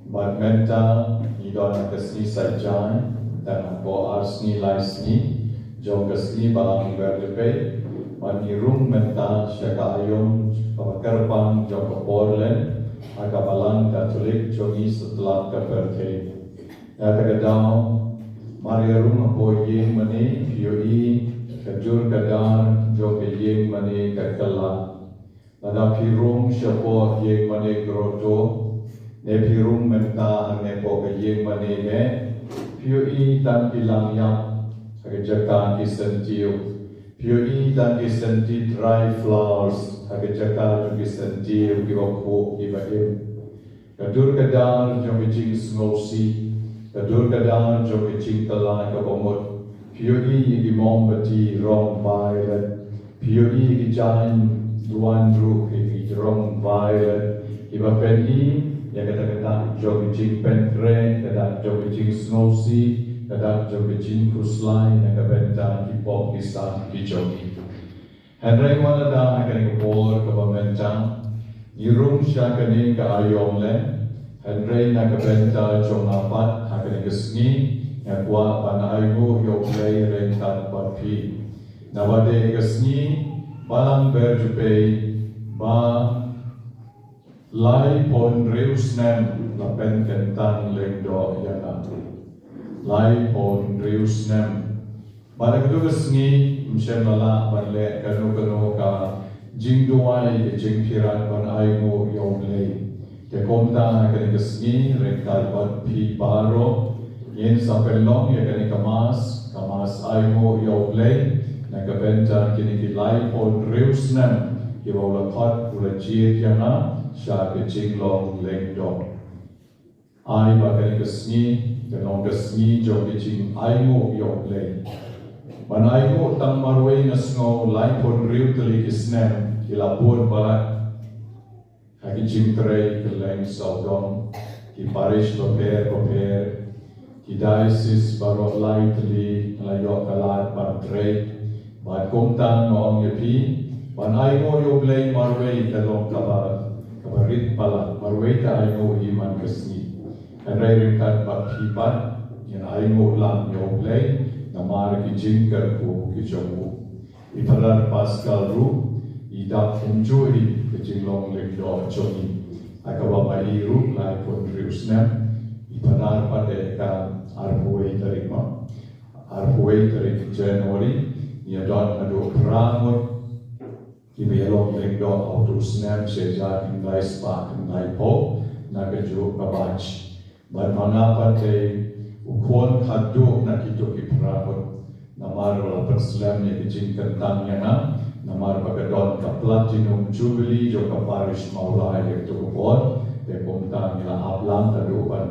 Badmenta, idon kasni sajai, dan po arsni laisni, jong kasni balang berdepe, manirung menta syaka ayong pamakarpang jong kaporlen, agabalang katolik jongi setelah keperte. Yatagadao, mariarung apo yeng mani, pioi, kajur kadar, jong yeng mani kakala. Nadapirung syapo yeng mani groto, nepirung menta nepo kayeng maneme pioi tan pilang yap hagajaka kisentiu pioi tan kisenti dry flowers hagajaka kisentiu kiwapo kibaim kadur kadar jong jing snosi kadur kadar jong jing talai kapamut pioi imom bati rong violet pioi gijain duan ru rong violet ibapeni yang kata-kata jog jing pentre, kata jog jing snowy, kata jog jing kuslai, yang kata hip-hop kisah kijogi. Henry wala da akan kepor kepementang, irung siya kani ke ayong le, Henry na kebenta jong apat akan kesni, yang kuat pana Ainguh Sohblei rentan papi. Nawade kesni, balang berjupai, ba lai pon riu snem lapen kentan lyngdoh yana. lai pon riu snem. Pada kedua sengi, macam lala balik kanu ka jingduai ke jingkiran ban Ainguh Sohblei. Ke komta kani ke sengi rekal ban pi baro yen sampai long ya kani kamas Ainguh Sohblei na ke benta kini ki lai pon riu snem ki wala kot ula jiet yana sha ke jinglong lyngdoh. Ai ba kani ke sengi Kenong kesni jong kecing Ainguh Sohblei. Man Ainguh tang marway na sngo lai pon riu tali kisnem kilapun balat. Haki jing tray keleng saudong ki parish paper ki diocese barot lai tali layok kalat par tray. Bat komtang noong yapi man Ainguh Sohblei marway kalong kabarit balat marway ka Ainguh iman kesni. Kanrai ringkat bat hipat yang Ainguh lam Sohblei namar ki jingkar ku ki jong iparar pascal ru idap enjoy ke jinglong lyngdoh jongi akawa mai ru lai pon riu snem iparar pada ka arhuai tarik Januari ia don adu prangut ki belong lyngdoh auto snem seja ingai spa ingai po na ke ju kabach. Ban mana pada ukuan kadu nak hidup di perawat namar lapan slam ni kecing kentang yana namar bagadon kaplat jinum jubilee jo kaparish maulai itu ukuan de komtang ila ablang kadu ban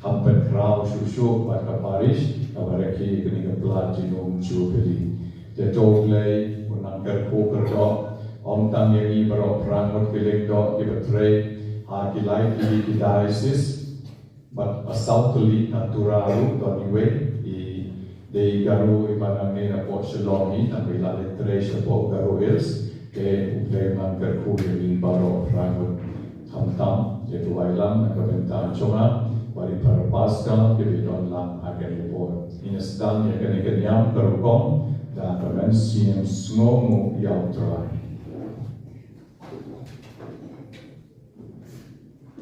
hampen krau susu ban kaparish kabareki kini kaplat jinum jubilee de Sohblei unang kerko omtang yang i barok perawat lyngdoh ki betrei ki lai ki diocese but asautuli naturalu toniwe de garu ipanange na po shalongi na bila literation po garu hills ke upleman kerku yung baro rangot hamtam jetu wailang na kabenta chonga bari para pascal ke bidon lang agen report inesdan ya kanyang karukong dan kamensiam sngomu yaw try.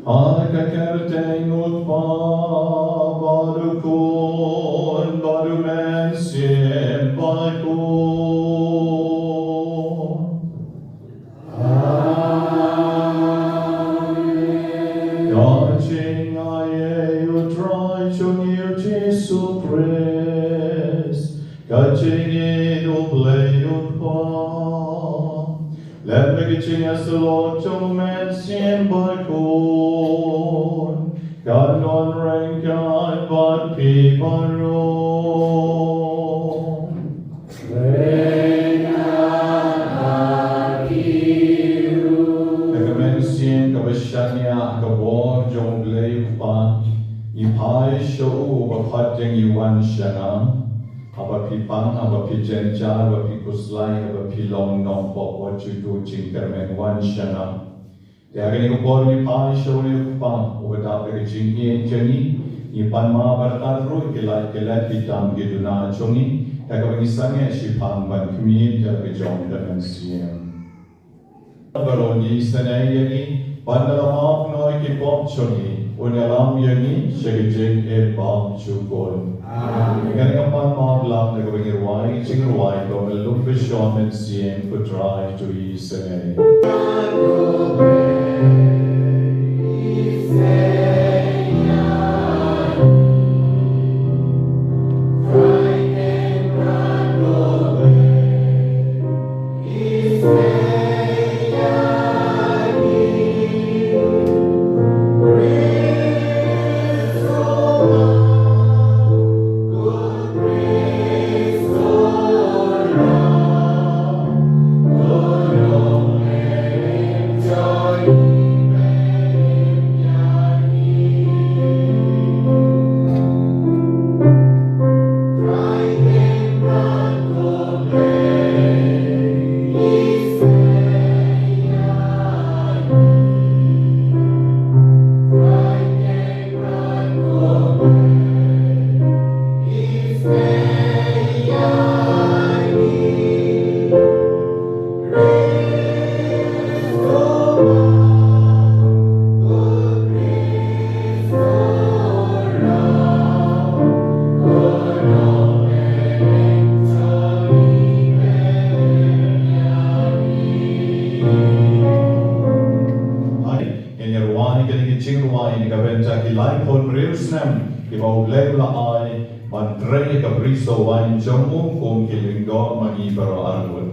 Haka kerteng utpa baru kun baru mensim balkun. Amen. Yajing aye utrai chung il Jesu Christ. Kajing Sohblei utpa. Let me get you as the Lord chung mensim balkun. God on rank God but people roam. Nagamensin kabashanya kabor Sohblei pa ipai show bapatyang iwan shanam. Aba pipang, aba pijenjar, aba pikuslai, aba pilong nombok, what you do, jingkermen wan shanam. Tiada ni kupor ni pai show ni kupang, ubedap dari jingki jeni, ni pan ma bertaru, kilat hitam giduna chongi, tiada pengisangnya shipang ban kumi, tiada jong dan siam. Beroni senai yani, pandalam noi kipop chongi, unyalam yani, shagijin bam chukon. Dengan apa malam nak berwai, cingruai, kau meluk bersama dan siang putrai tu isene. Joy. snem ki Sohblei la ai man tre ka briso wain jong kung ki lyngdoh man I pero Ainguh.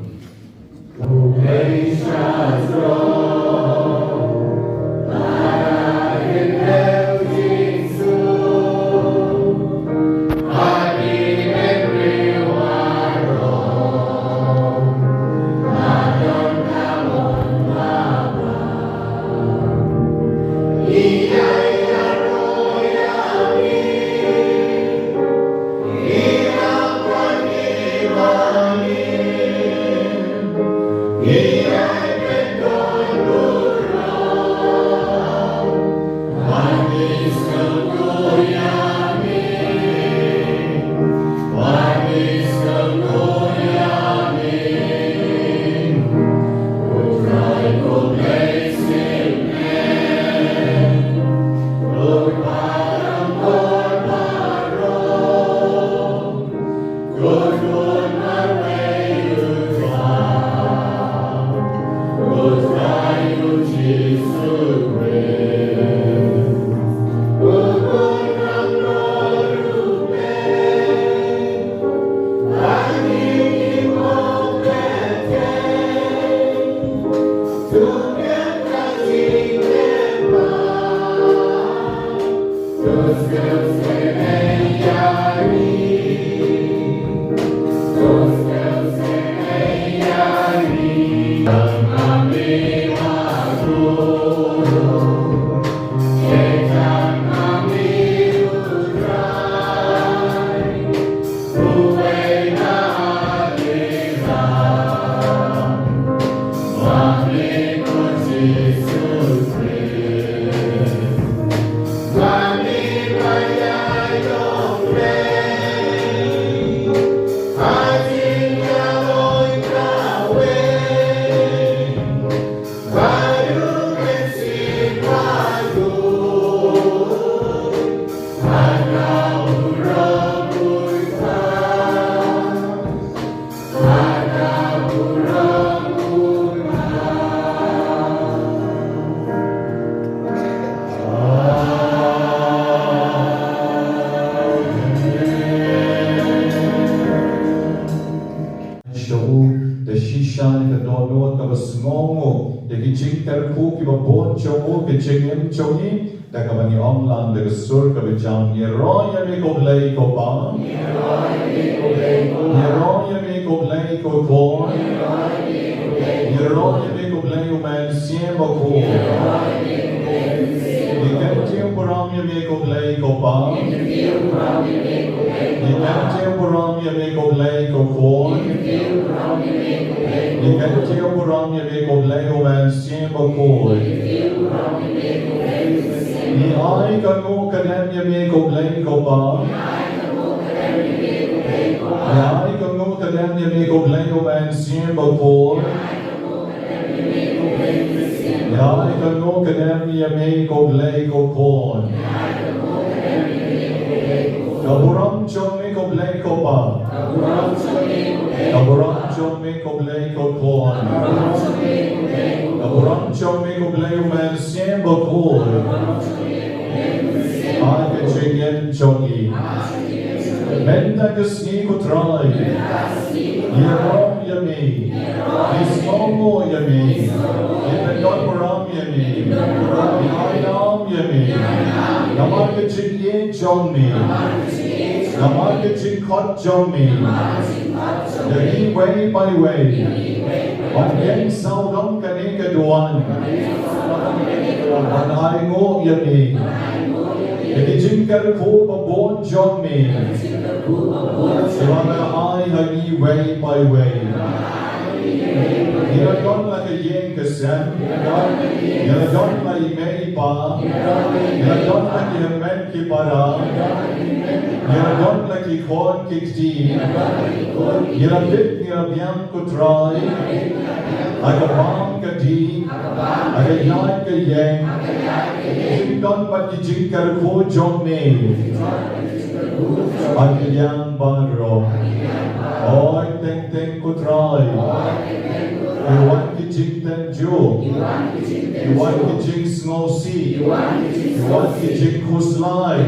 jing ten ju. You want to jing snow sea. You want to jing kuslai.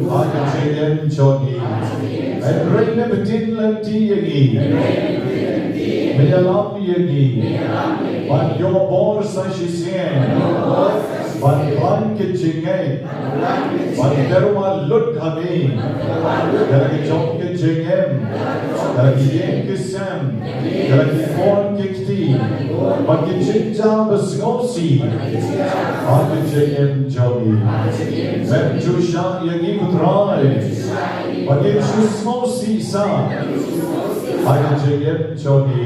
Aka jing jogi. And rain never did lenti yagi. Meyalam yagi. But your board says she's here. But blank jingay. But there was look hami. There is jong jingem. There is yen kisem. There is form kikti. But the jingdap is snowy. Aka jingem jogi. When Jusha yagi kutrai. But it's snowy sa. Aka jingem jogi.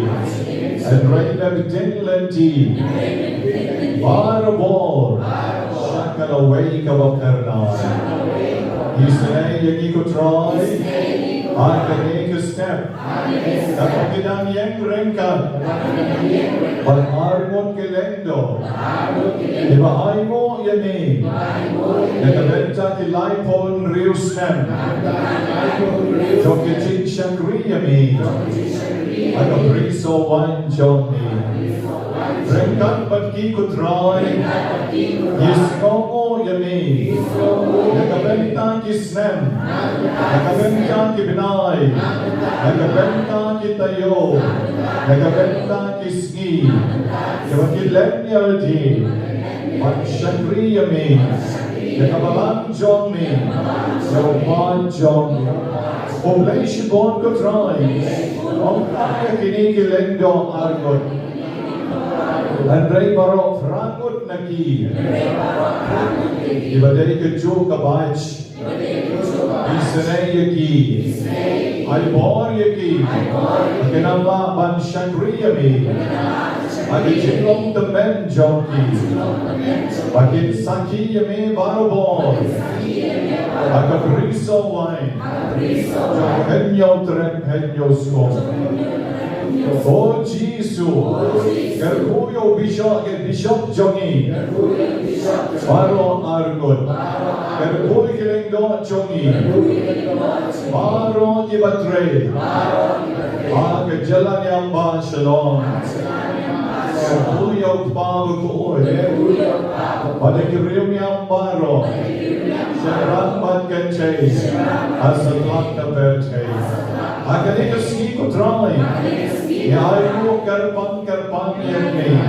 And rain never did lenti. Barabor. Shakala wake of a karnai. He's the name you could try. I can make a step. Kapagidang yang rengkan. But Armon Lyndem. Iba Ainguh yani. Nakabenta ki Lipon Rio snem. Joki jing shakri yami. Agabriso one jogi. Rengkan but ki could try. Yiskomo yami. Nakabenta ki snem. Nakabenta ki binay. Nakabenta ki tayo. Nakabenta ki ski. Kaya lenyaldi. But shakri yami. Nakabalang jong mi. Sohblei jong. Sohblei shibon ko try. Ang kaya kiniki lyngdoh argot. Andrei barok frangot naki. Ibadai ke jo kabach. Isnei yaki. Ay bor yaki. Kinala ban shakri yami. Agi jinglong the men joki. Agi saki yami barobor. Aga briso wine. Jong henyo trem henyo skong. Oh Jesus. Kerkuyo bishop jongi. Baro argot. Kerkuyo lyngdoh jongi. Baro dibatre. Aga jalan yang ba shalom. Kerkuyo pago koy. Pada kirium yang baro. Syarat bat kencay. Asal lakta bercay. Aga nika ski ko try. Ya Ainguh karpan yami.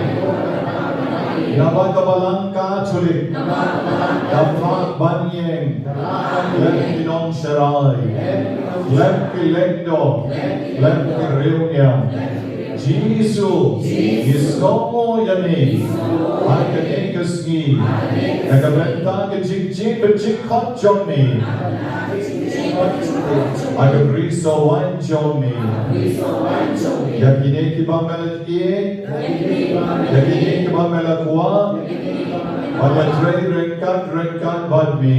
Nabagabalang kachulik. Daprak banyeng. Lem kinong sharay. Lem ki lyngdoh. Lem ki riunyam. Jesus. Yiskomo yami. Akanegaski. Nakabenta ki jing bejing hot jomi. Agabriso one jomi. Yakine ki ba melat iye. Yakine ki ba melat wa. Aga trey renkat badmi.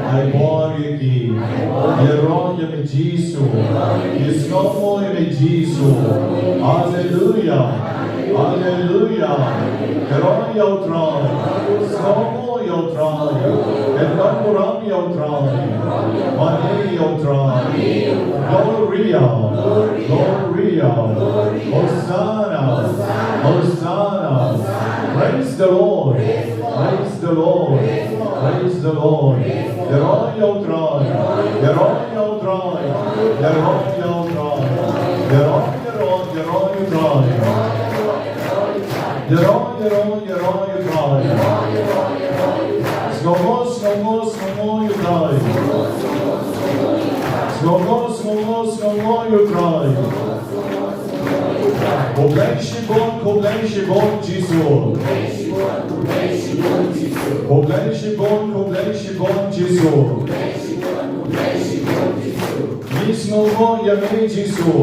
Ay bor yaki. Yeron yami Jisu. Yiskomo yami Jisu. Hallelujah. Hallelujah. Yeron yaw try. Skomo yaw try. Edwan muram yaw try. Mane yaw try. Gloria. Gloria. Hosanna. Hosanna. Praise the Lord. Praise the Lord. Praise the Lord. Yeron yaw try. Yeron yaw try. Yeron yaw try. Yeron yaw try. Yeron you try. Skomo you try. Skomo you try. Sohblei shibon Jisu. Sohblei shibon Jisu. Nisnovo yame Jisu.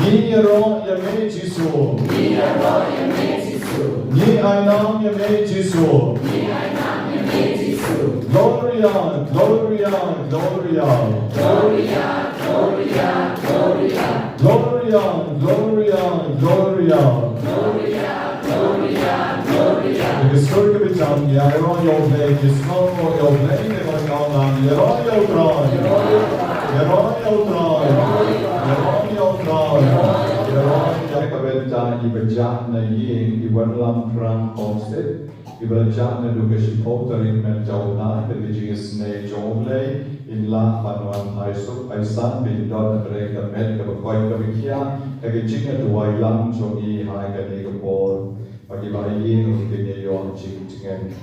Ni yero yame Jisu. Ni ainam yame Jisu. Gloria, Gloria, Gloria. Gloria, Gloria, Gloria. Gloria, Gloria, Gloria. Gloria, Gloria, Gloria. Det skulle vi tjän, jag är on your play, just know what your play, det var skallan, jag är on your try. Jag är on your try. Jag är on your try. Kabenta ibajak na yin iwanlam krang homestead ibajak na duga shipotarin menjau na religious ne Sohblei in la panuan haisuk aisan bin don mereka med ka bakoi ka bikia agi jinga duai lam jongi hai ka ne ka por bagi bai rutin yo jing jingen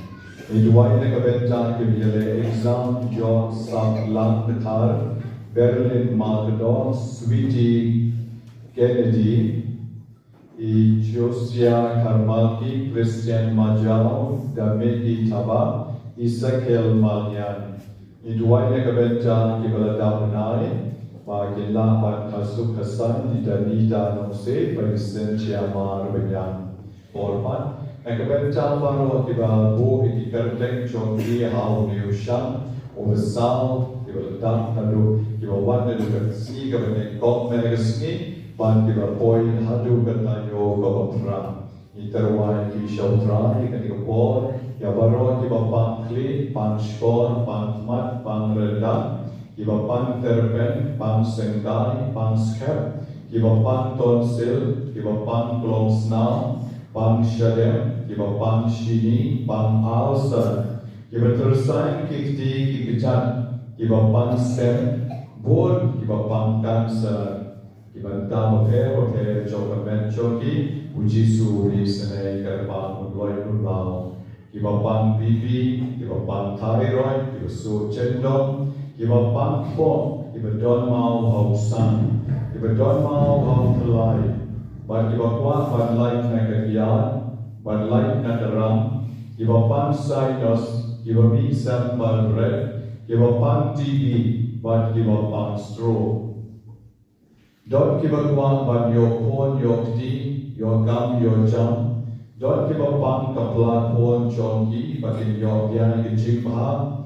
ni duai ne kabenta ke biale exam jo sam lang betar Berlin Macedon Sweetie Kennedy I Josia Karmalki, Christian Majau, Damedi Taba, Isakel Malyan. I Duaine Kabenta, Gibaladaunai, Magila Kasuk Hasan, Di Danita Nose, Vicentia Mar Benyan. Orman, Nakabenta Faro, Gibalbo, Ikikartek, Chongi, Hau Niushan, Ovesal, Gibaladam Tadu, Gibawan, Lukatsi, Gabanek, Kok Menegasni, Ban kita poin hadu kata yo kabatram iterwai ki shautra ni ketika por ya baro ki bapan kli pan skor pan mat pan reda ki bapan terpen pan sengkai pan skep ki bapan tonsil ki bapan klomsna pan shadem ki bapan shini pan alsa ki batersain kikti ki kichan ki bapan stem bor ki bapan cancer Ibantamo pero che giocamen giochi ujisu risene karpan mudwai mudbao Ibapan bibi, ibapan thyroid, ibasu cendong Ibapan pon, ibadon mau hausan Ibadon mau hau telai Ban ibakwa ban laik na kagian Ban laik na daram Ibapan sinus, ibabi sambal red Ibapan TB, ban ibapan stroke Don't give a one but your corn, your tea, your gum, your jam. Don't give a one kapla corn, jongi, but in your yan jimha.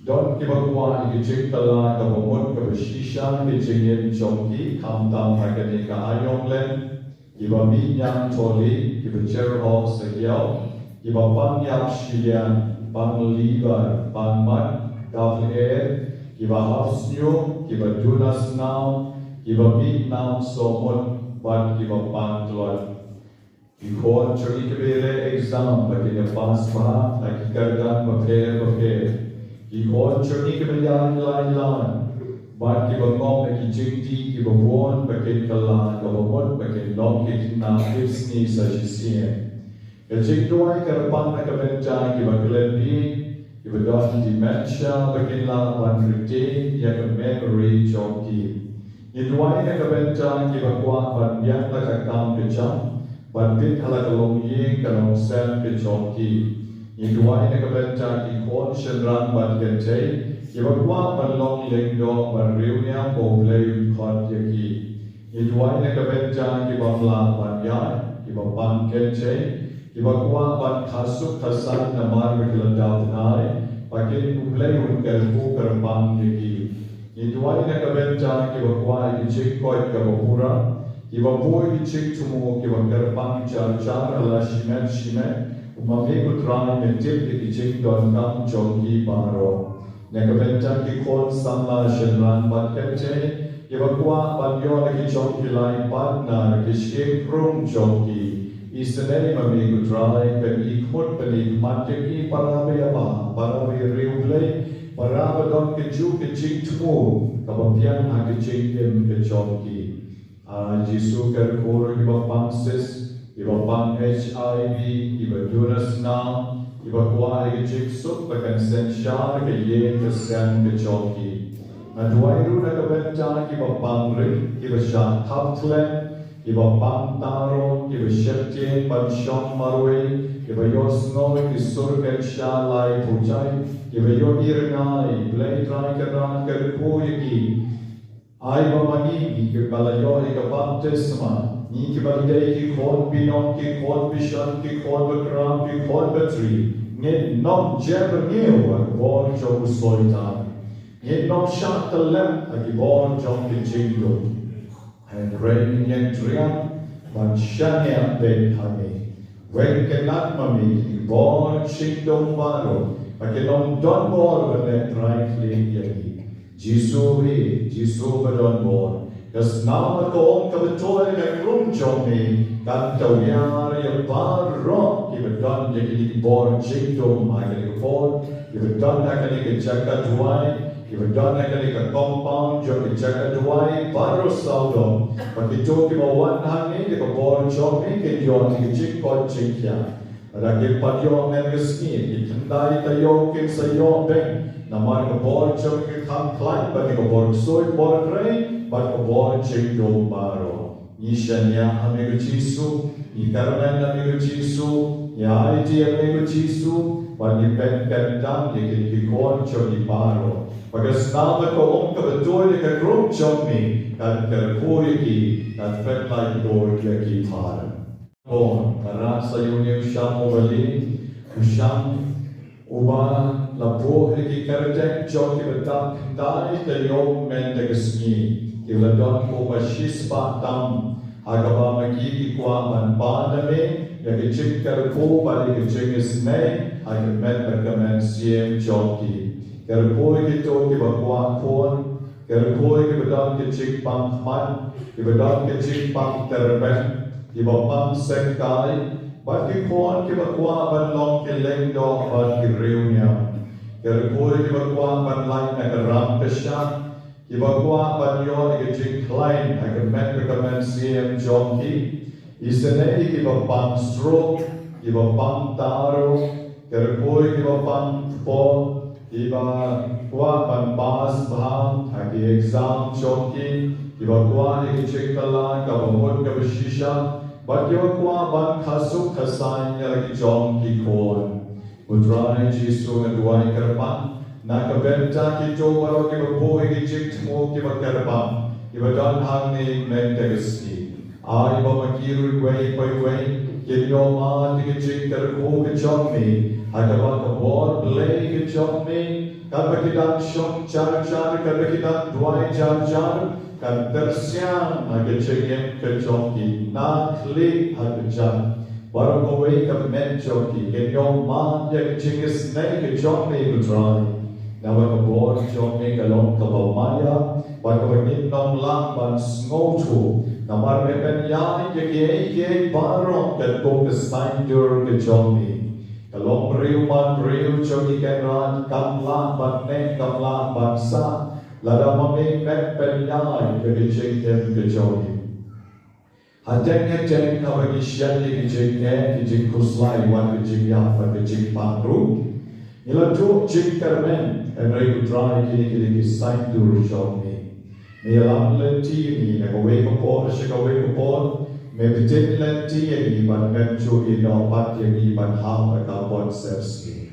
Don't give a one jinkala, kabamut, kabashisha, jingin, jongi, kam tam hakanika ayonglen. Give a minyan toli, give a cherho sagyao. Give a pan yap shilian, pan liver, pan mat, davle air. Give a house new, give a dunas now, give a meat now, so much, but give a pantlot. You call Church Kabele exam, but in a pass bar, like you got done, prepare. You call Church Kabele line, but give a mom, like you jingti, give a one, but get the line, give a one, but get long, get now, give sneeze as you see it. A jingdoi, get a pan like a benjai, give a glen Iba don dementia bagila ban retain ya memory jonki. Idwai na kabenta iba kwa ban biak la kakam kecham ban bit hala kalong ying kalong sen kejonki. Idwai na kabenta ki kon shenran ban kente iba kwa ban long lyngdoh ban riunya Sohblei kon yaki. Idwai na kabenta ki ban la ban yai iba ban kente Iba kwa ban kasuk kasan na mar berkelendak nai, pakai Sohblei unker buker bang yaki. Idwai na kabenta iba kwa icik koi kabapura, iba boy icik tumu iba kerbang car ala shimet, umami kutrai mentip icik don kam jongi baro. Na kabenta ki kon samla shenran ban kente, iba kwa ban yo lagi jongi lai partner kishke prung jongi. Isnei mami kutrai pen ikut penik mateki parabe apa parabe Sohblei parabe don keju kecik temu kabapian akecik dem kejonki Jisu kerkor iba pangsis iba pang HIV iba dunas na iba kwa akecik suk bakan sensyar ke ye kesen kejonki Nadwairu na kabenta iba pangrik iba syat kaptlen Iba pang taro, iba syetien ban syong marwe, iba yosnoi kisurken syalai pujai, iba yo irnai, blai trai keran kerku yaki. Aiba magi, kebalayo ika baptisma, ni kebalidei ki kon binon, ki kon bishan, ki kon bekram, ki kon betri, ngit nom jeber ngiu, ag bon jong soitan. Ngit nom syak telem, ag bon jong kicingdo. And reigning in triumph, but shania ben hame. When cannot mami, born shingdom baro, but can don born when that right lane yaki. Jisu badon born, Kasama ko kabetul dengan rum jomi kan tawyar yang baru ibadon jadi bor jingdap akan ikut ibadon akan ikut jaga duai ibadon akan ikut compound jadi jaga duai baru saudom begitu kita wan ini kita bor jomi kejon ikut jingkia Ragi padyo men geski itandai tayo kin sayo beng namar ka bor jomi ke kham klai bagi ka bor soi bor rei bat ka bor jingdap baru Ishanya amigo Jisu, Ikarmen amigo Jisu, Ya Iti amigo Jisu, Wanipen Pendam, Yikikikon Choni Paro. Bagas nama ko kabetul ka group Choni, kan kerkuiki, kan Penlai Dor Yaki Par. Oh, para sa yun Usham Ubali, Usham Uba, Lapo Yaki Karatek, Choni Batak, Dai Tayo Mendegasni. Iladon ko mashis pa tam agaba magigi kwa man paname yagicik karpo bali gicik isne agmet berkamen siem joki karpo gito kibakwa kon karpo kibadon gicik pangman kibadon gicik pang terben kibapang sekkai bagi kon kibakwa ban long lyngdoh ban kiriunya karpo kibakwa ban lain nagaram pesyak Ibagwa banyo ikajing klein akan men siem jongki isene ibapang stroke ibapang taro kerpoi ibapang po ibagwa ban bas baham agi exam jongki ibagwa ikajing kalan kabamut kabashisha bagyo ban khasuk khasain yagi jongki kon Utrai Jisu ngadwai kerpan Nakabenta kito baro kibabuhi kijik mo kibakarabam Ibadan hangni mentegaski Ay bamakiru gway payway Kinyoma tikijik karko kachomni Agaba kabor blay kachomni Kabakidang shong char kabakidang dwai jar Kan tersiang agachigim kachomki Nakli agacham Baro kaway kabmenchoki Kinyoma yakachigis nay kachomni kutrai Nawa kabor jomi kalong kabamaya, bakawagin nong lang ban smotu, namar mepen yai yake barong katong kastain dur kajomi. Kalong riu man riu jogi kenran kamlang ban nen kamlang ban sa, lada mami mepen yai kagijing kem kajomi. Hateng kawagi siyan kagijing kagijing kuslai wan kagijing yak kagijing pangru. Ilatu jing karmen Emre utrai kini sign dur jomi. Me alam lenti ni nagawe kapor shagawe kapor. Me bitin lenti ni ban menju ino pat ni ban ham akapon sepsi.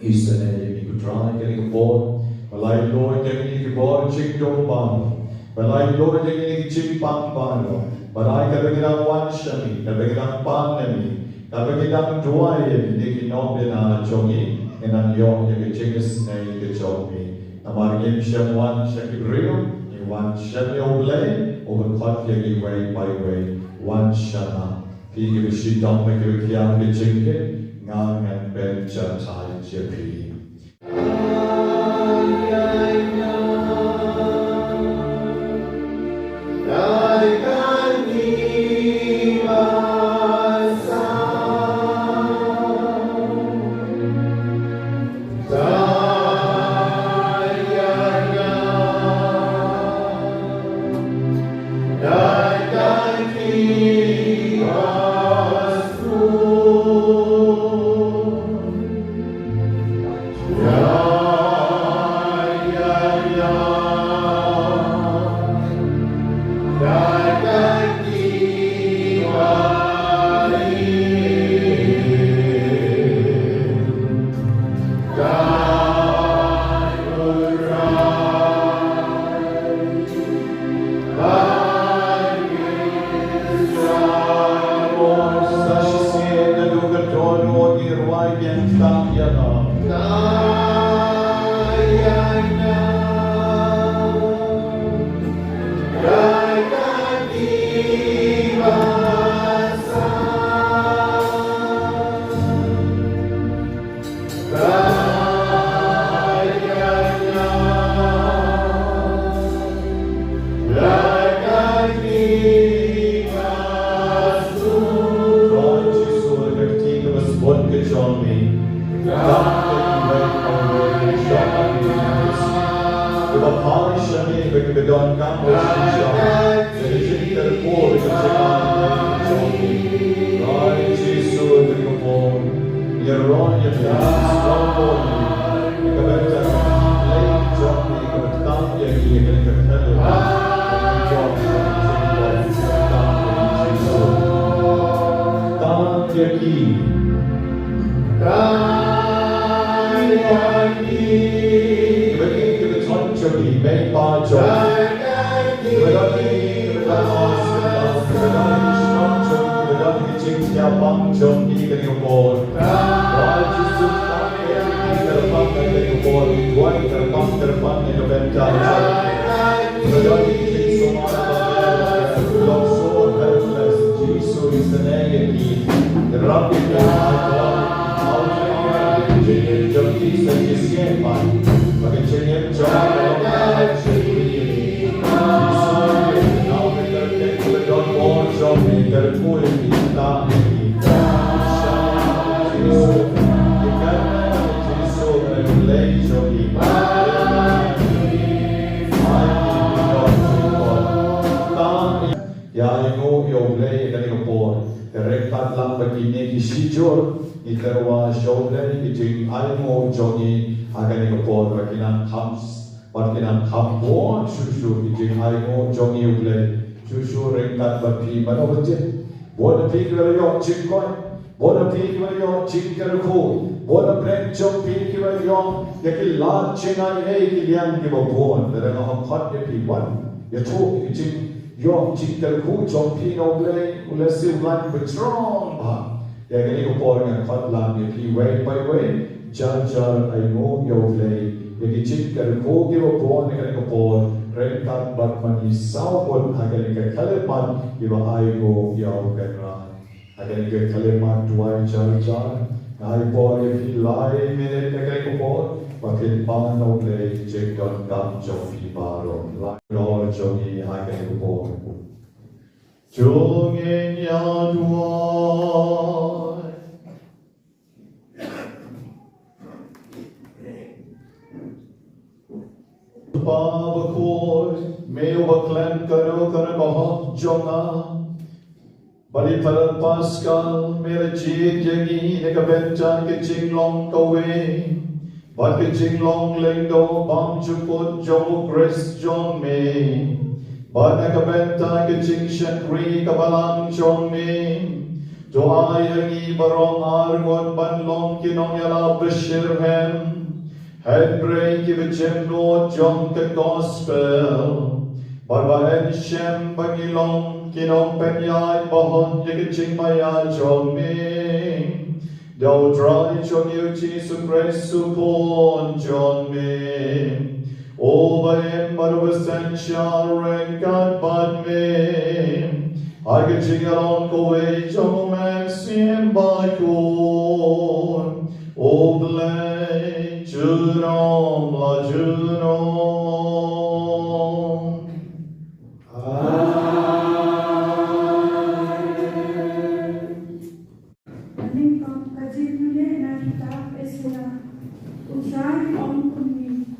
Isane ni utrai kini kapor. Balai loy kini kapor jing dong bano. Balai loy kini jing pang bano. Balai kabagirang wanshami, kabagirang panami. Kapag kitang duway, hindi kinobin na jogi, inang yung yakichigas na yakijogi. Namarigin siya wan siya kibriyo, iwan siya Sohblei, o bakot yakiway by way, wan siya na. Pigi bishitong magkikiyang yakichingin, ngang ben siya tayo yapi. Yeah. Shani, bagi bedon kamu sisa. Jadi cinta ku berjalan jogi. Rai Yesus berkumpul. Ya roh ya strong. Kebetulan lain jogi kebetulan yang dia kebetulan. Yaki, bagi kita contoh baik baca, bagi kita cinta bangsa ini kehidupan. Raja Sultan terbang dari kehidupan, tuan terbang dari kebentar. Bagi semua lost soul helpless, Jesus is the name. Rabbi Jogti saja siapa, bagi jenis jangan Yesus now kita don't want something terpulih kita Yesus Yesus relay Jogti ya Ainguh Sohblei kan ikut Rekat lang begini kisijur iterwa Sohblei kijing Ainguh jongi akan ikut baginan kampo susu kijing Ainguh jongi Sohblei susu rekat bagi mana berjaya bona pikir yo cikoi bona pikir yo cikkerku bona brencong pikir yo yakilat cenai kilian kibabon dalam hak piwan ya tu kijing Yo cikkerku jompi Sohblei ulasi ulan bercerong bah. Ya kini kupor dengan khotlam ya pi way by way jar Ainguh Sohblei. Ya cikkerku kibabon dengan kupor rekat batman isawon akan ke kalimat iba Ainguh Sohblei. Akan ke kalimat dua jar. Nai por ya pi lai minit akan kupor. Makin pan Sohblei cikkan dam jompi baron. Lord jongi akan kupor. Jongin ya duai Babakoi Meo baklem kano kohok jonga Bali parat paskal Mera jit yangi Nekabenta ke jinglong kawe Bat ke jinglong lyngdoh Bang juput jong gres jong me Bana kabenta ke jingshan ri kabalang jong me Doa yangi barong arngot banlong kinong yala beshirhem Head break if a gem Lord jong ke gospel Barbahen shem bangilong kinong penyai bahon yeke jing maya jong me Dau dry jong yu Jesus Christ supon jong me O bayan marubasan siya rengkat bad me Aga jingalong kowe jong maxim bakon O blay junom la junom Amin kong kajibule na kitab esya Usai om kumi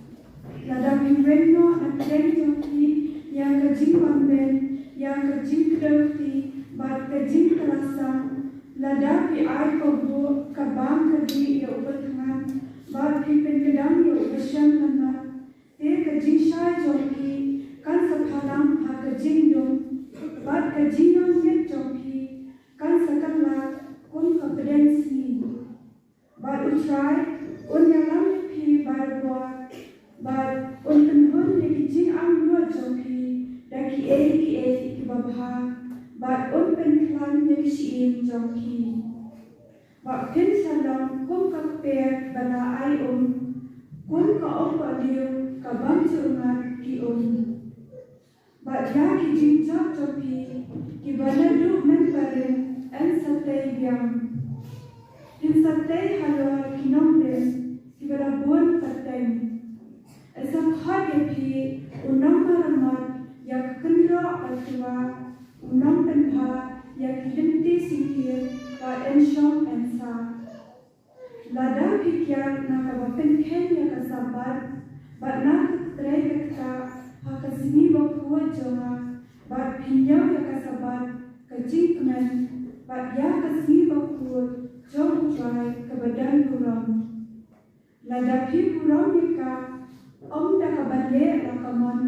Ladang Iwenno at Lenjoki, yang kajing pamben, yang kajing kedokti, bat kajing kelasang, ladapi ai kobo, kabang kadi ya ubatangan, bat pipen kedang ya ubasyan lana, te kajing syai joki, kan sakalang ha kajing dong, bat kajing yang yet joki, kan sakala kun kompetensi, bat utrai, unyalam pi barbuat, But unten hun lagi jing am dua joki daki ki babha but unten klan lagi siin joki but pin salam kum kape bala ai kun ka opa liu ka bang sungat ki but ya ki jing joki ki bala du membaren en satay biang pin satay halwa kinomden ki bala buon satay Esam hadipi unam maramat yak kendra atwa unam penha yak identity singkir ka ensyong ensa. Lada pikir na kawapen ken yak asabar bat na katray kesini bawa jonga, bat pinyau ya kasabat kejingkemen, bat ya kesini bawa jong try ke badan kurang. Ladapi kurang yaka, dah kabale rakamon,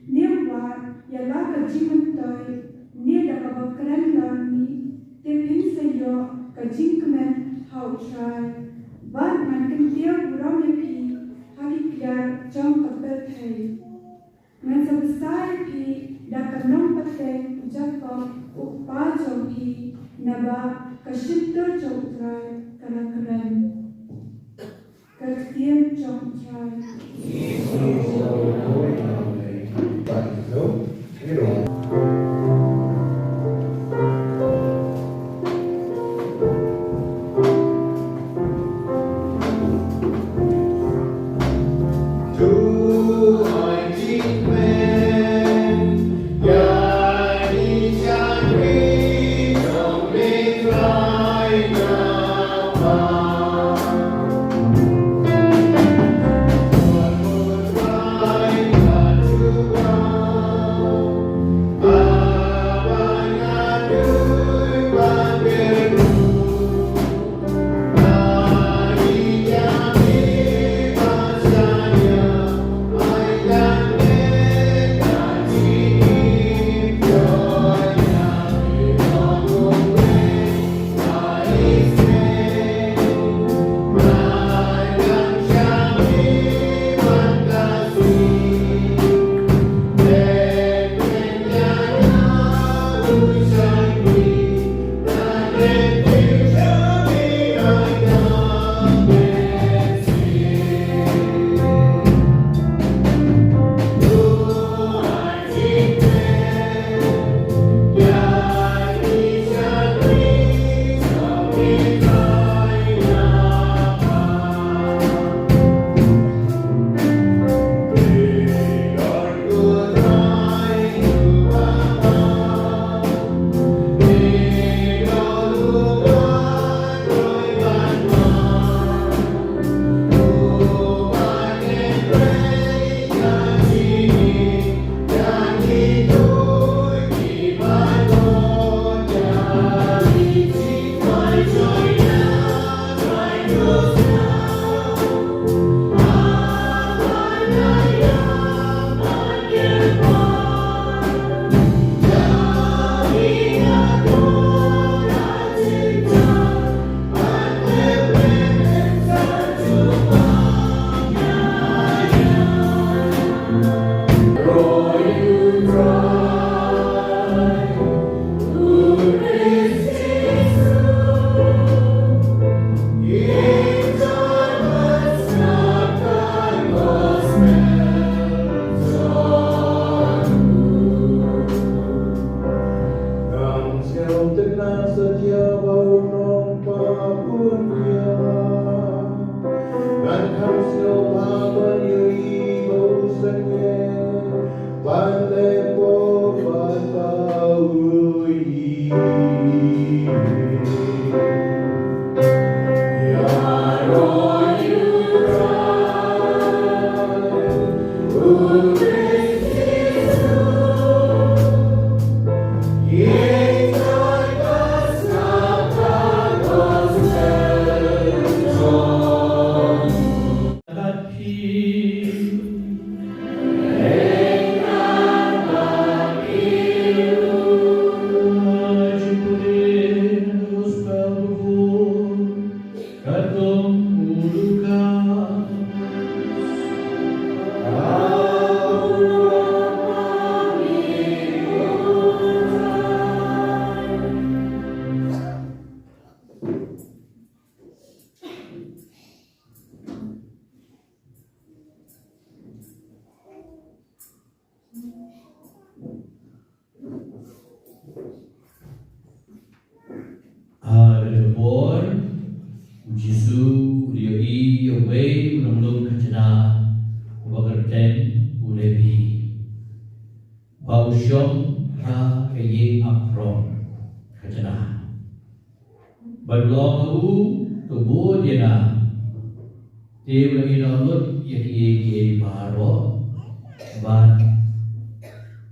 niawat ya la kejingmen toy, ni dah kabakran lami, tepin sayo kejingkemen how try, bat manken dia kurang yapi, hari biar jong kabel thay. Ngan sebesar pi dah kenong pateng jakok upa jong pi naba kesyuter jong try keren. Kertian jong try.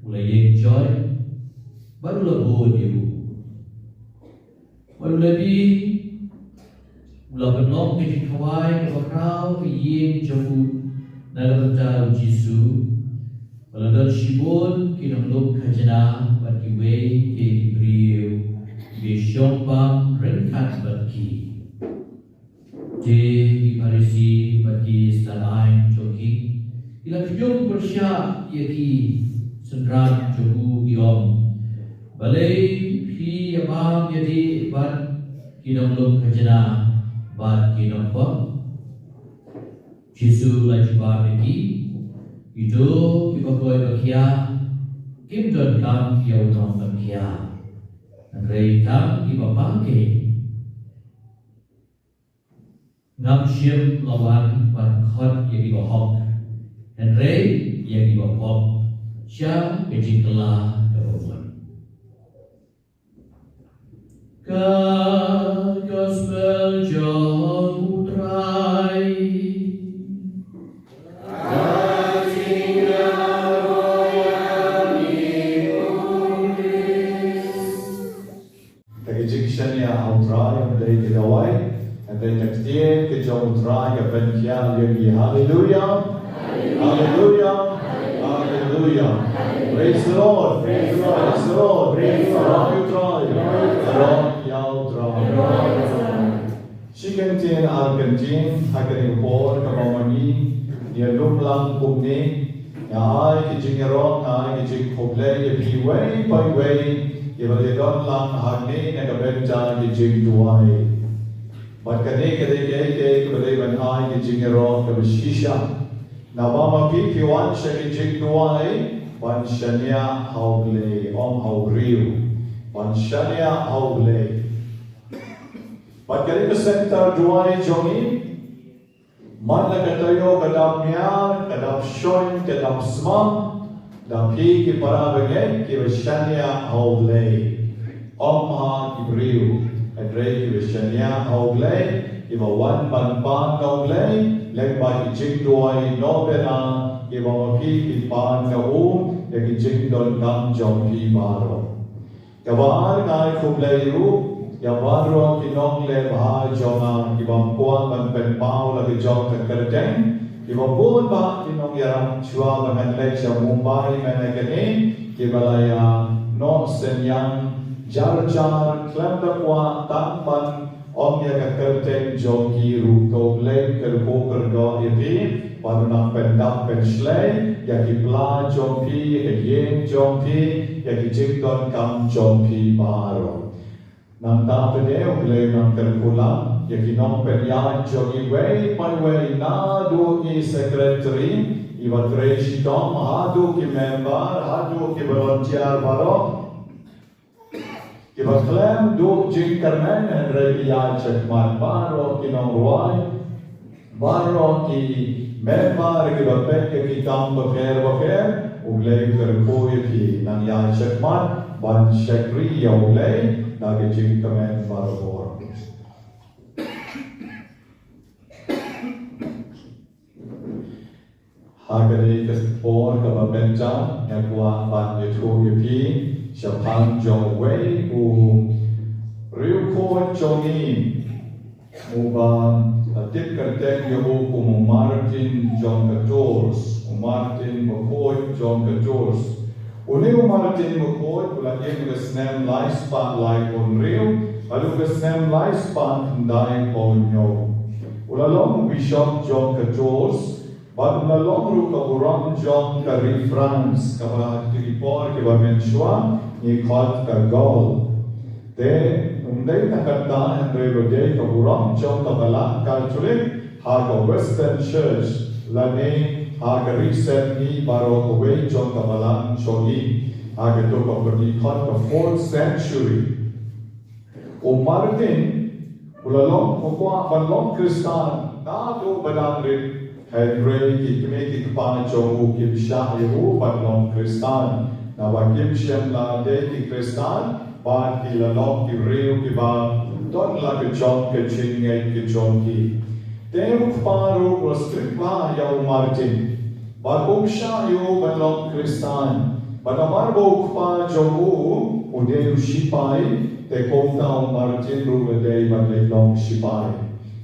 mulai joy baru lebih ibu baru lebih ulah benong ke kawai ke kau ke yin jauh dalam tahu Yesus baladar shibon kinamlok khajana bagi wei ke brio be shompam renkat bagi je parisi bagi stalain jogi ila kjom persya yaki sendran jogu yom balai fi abam yadi bat kinamlok khajana bat kinampa Yesus lagi bagi itu kita koi bakia kim don kam kia utang bakia rei tam kita pakai ngam siam lawan ban khot yang kita hok dan rei yang kita hok sia kejiklah kerumun gospel jong utrai Hallelujah. Hallelujah. Hallelujah. Praise the Lord. Praise the Lord. Praise the Lord. Praise the Lord. Shikantin Argentin, Hakarin Port, Kamamani, Yalum Lang Pumni, Yai, Kijingaron, Yai, Kijing Sohblei, Yapi Way by Way, Yavadon Lang Hagni, and a Benta, Kijing Duai. But Kaneke, Kalevan I, Kijingaron, Kabishisha. Nabama Pipi, one Shakijing Duai, one Shania Sohblei, Haugriu, one Shania Sohblei. But kali center duai jongi, man nakatayo kadap mian, kadap shoin, kadap smam, dapi ki parabangen ki vishania Sohblei, omha kibriu, adrei ki vishania Sohblei, ki wan ban pan Sohblei, leg ba ki jing duai nobena, ki mapi ki pan kaum, ki jing don kam jongi baro. Kabar ngai Sohblei ru. Ya baru kinong le bahai jonga kibam kuan ban pen pau lagi jong terkerdeng kibam pun bah kinong yaram chua ban le cha Mumbai menekeni kibalaya no senyang jar klemda kwa tampan om ya terkerdeng jogi ruto le kerbo kerdo ipi padunang pendam pen slay ya kipla jompi yen jompi ya kijingdon kam jompi baro. Nang tapene uglay ng terpulang, yakinong penyan jogi way by way na do ki secretary, iwatre shitong hadu ki member, hadu ki volunteer baro, iwaklem do jingkarmen and rebiya chekman baro kinong ruay, baro ki member ki bapek ki kam baker, uglay terpuy ki nang ya chekman, ban shekri ya uglay, Nage jing kamen barabor. Hagari kasipor kababenja yakwa ban yetu yepi shapang jong wei u riu ko jongi uban atip kertek yobu kumu Martin jong kajors Martin makoi jong kajors Uneu Martin mukod ulagin ng snem lifespan like unreal, alu ng snem lifespan hindayin ponyo. Ulalong Bishop John Kajors, but ulalong ru kaburang John Kari France, kabahat kiripor kibamensua, ni Kot Kagol. Te, unday nakatahan relode kaburang John Kabalang Kalchulik, haga Western Church, lani Aga reset ni baro away John Kabalang Chogi. Aga to property called the 4th century. Martin, ulalong kukwa balong Kristan, na do badang rin, Henry kikimiki kapang Chogu kibsya yahu balong Kristan. Na wakib siyam la de ki Kristan, ba kilalong ki riu ki ba, don la ki John ki chingay ki Jongi. Teu paru was kripla yaw Martin. Bagong siya yung balong Kristan. Banamar bo kpa jomu ude shipai te kongta Martin ru de ban le long shipai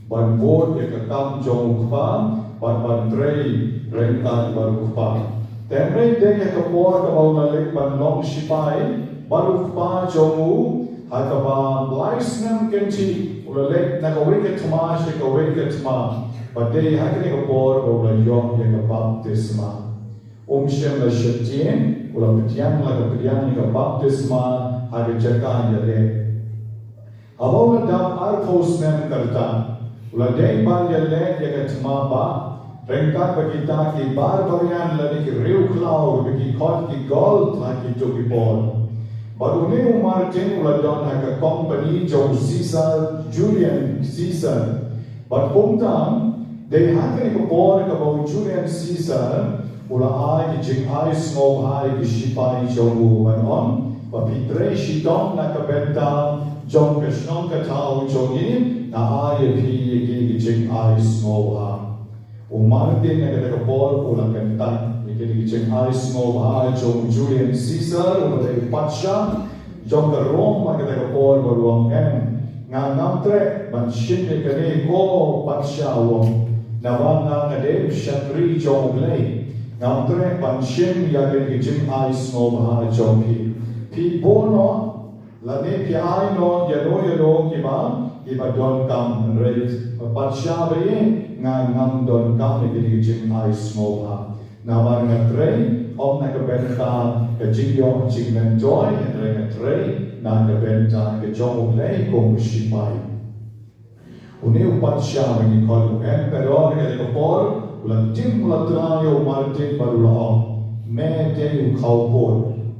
ban board ye kam jong kpa ban trei rengkan baru kpa temre de ye kapor ka bau le ban long shipai baru kpa jomu hakaba snem kenti ulale na ka weke tma she ka weke tma but de hakne kapor o la yom ye ka baptisma Shem la shetien ula petian la petian ka baptisma hage jakan yale awal dam arthos nem karta ula dei ban yale ye ka tma ba rengka bagita ki bar barian la ki riu klau ki khot ki gol tha ki to ki bol badune Martin ula don hage company jo Caesar Julian Caesar but pumtam they hage ka bor ka bo Julian Caesar Ula ai ki jing ai Sohblei ki shipai jomu manon papitre shitong na kabenta jong kashnong katao jongin na ai phi ki jing ai Sohblei Martin na ka bor ula kanta ki jing ai Sohblei jong Julian Caesar ula de pacha jong ka Rome ma ka bor baruang em nga namtre man shin ka ni ko pacha wong nawanga ka de shatri Sohblei Namtre panshin yagen kijim ai Sohblei joki. Pi bono la ne pi ai no yano kiba don kam reit pansha be nga ngam don kam ne kijim ai Sohblei. Nabar ngatre om na kabenta kajigyo jingmen joy ngatre na kabenta kajongulei kong shipai. Uneu pansha be kol emperor ke kopor Ulang tim ulang terayo Martin baru lao, mede kau pun,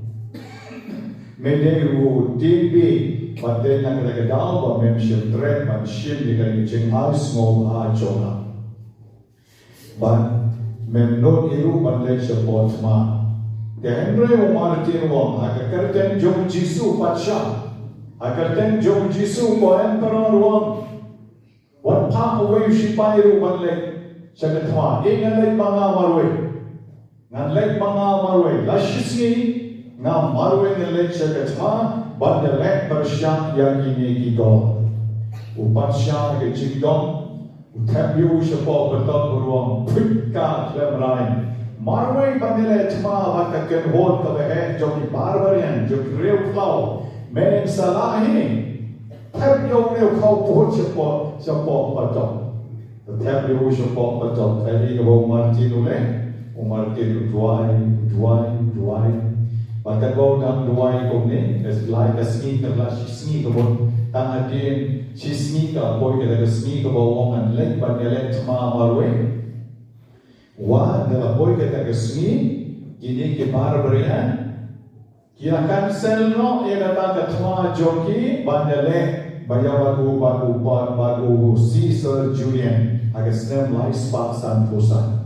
mede tibi, pada yang kita tahu bahawa memang trend manusia dengan jeng harus ngom ajola, ban menurut itu bandai support ma, Henry Martin wong, agar kerten jom Jisu pacha, agar kerten jom Jisu ko emperor wong, wat pa away shipai ru bandai. Saya kata, ngan lek mga marwe, lashisni ngam marwe ngan saya kata, banda lek persyak yang ini kita. Upat syak ke jingdong, utapyu sepo betul beruang, pika Leomary. Marwe banda lek cuma baka kenhon kebehe joki barbarian, joki real klau, men salah ini. Tapyu real kau pun sepo betul. Tetapi usia pok betul tadi kalau Martin Martin duai. Bahkan kalau dalam duai kau ni, like seni kerana seni kau tang adin seni kau boy kita seni kau bawa lek banyak cuma marwe. Wah, dalam boy kita seni kini kebar berian. Kira cancel no, ia kata cuma joki banyak bayar baru Caesar Julian. Agar snem spark san posan.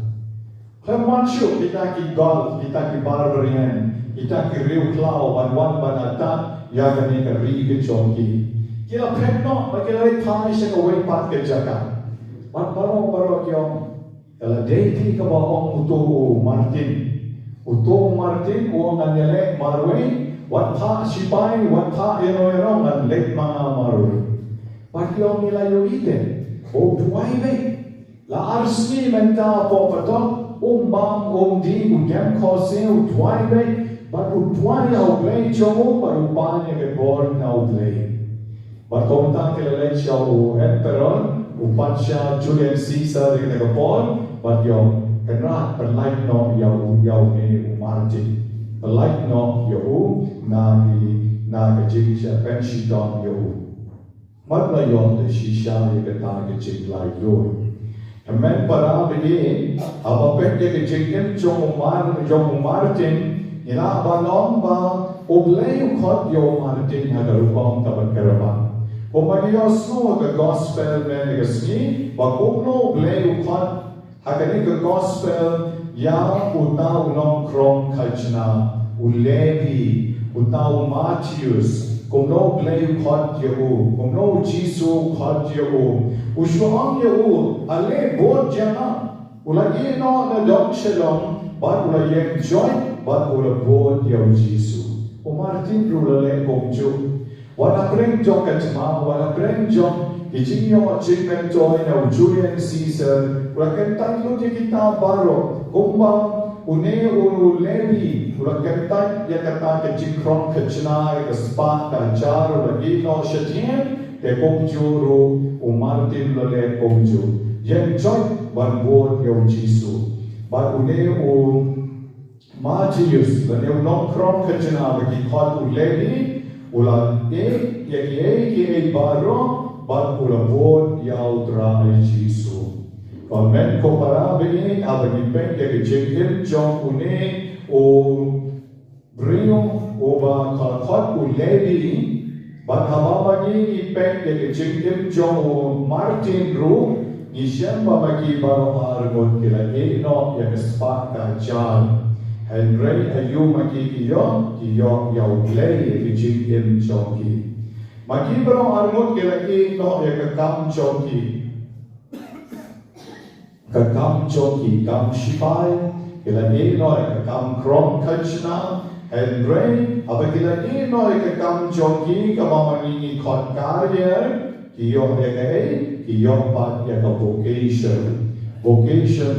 Kemancu kita ki golf, kita ki barbarian, kita ki riu klau ban banata, ya kani ka ri ke chongki. Kira pekno, bagi lari thai se ka wei pat ke jaka. Ban baro kyong. Kala deiti ka ba ong Martin wong anele marwe, wat tha shipai, wat tha eno ngan lek mga marwe. Pakyong nila yo ite. O duai be. La arsni menta po patok bam di udem kose duai be. Baru duai au play chomo baru panya ke bor na play. Batonta ke le chau emperor upacha Julian Caesar ke ke bor but yo kenra perlai no yau ni Martin. Perlai no yo na ke jing pension yo. Matla yon de shisha ye kata ke ching lai yo. Men para begini, apa pekde ke chingken jong Martin ina banom ba oblei khot yo Martin hagarupam taban karaba. Komagi yo sno ke gospel men ke sni ba kopno oblei khot hagani ke gospel ya utau non krom kachna ulevi utau Matthews Kumno play khot yehu, kumno jisu khot yehu. Ushuang yehu, ale bod jana. Ulagi no na dom shalom, ban ula yen join ban ula bod yau Jisu o Martin rula le komju wana preng jong kachma wana preng jong kijinyo jingmen join au Julian Caesar ula kentan lu di kita baro kumbang une ulu lebi ula kentan ya kata ke jingkron kachna ke span ka jar ula ino shatien ke komjuru o Martin le komju yen join ban bod yau Jisu ban une o Magius la neu non kron kachna bagi khot u lebi ula e baro ban ula bod yau drai Jisu kon men compara bini abagi pen ke jingim jong une o brio o ba khot u lebi ban haba bagi pen ke jingim jong o Martin ru ni shamba bagi baro argon kila no ya spa ka jar Henry ayu maki kiyo yau play kijing im chongki. Maki bro armut kilaki no ya kakam chongki. Kakam chongki kam shipai kilaki no ya kakam krom kachna. Henry apa kilaki no ya kakam chongki kamamani khot karya kiyo ya kai kiyo pat ya ka vocation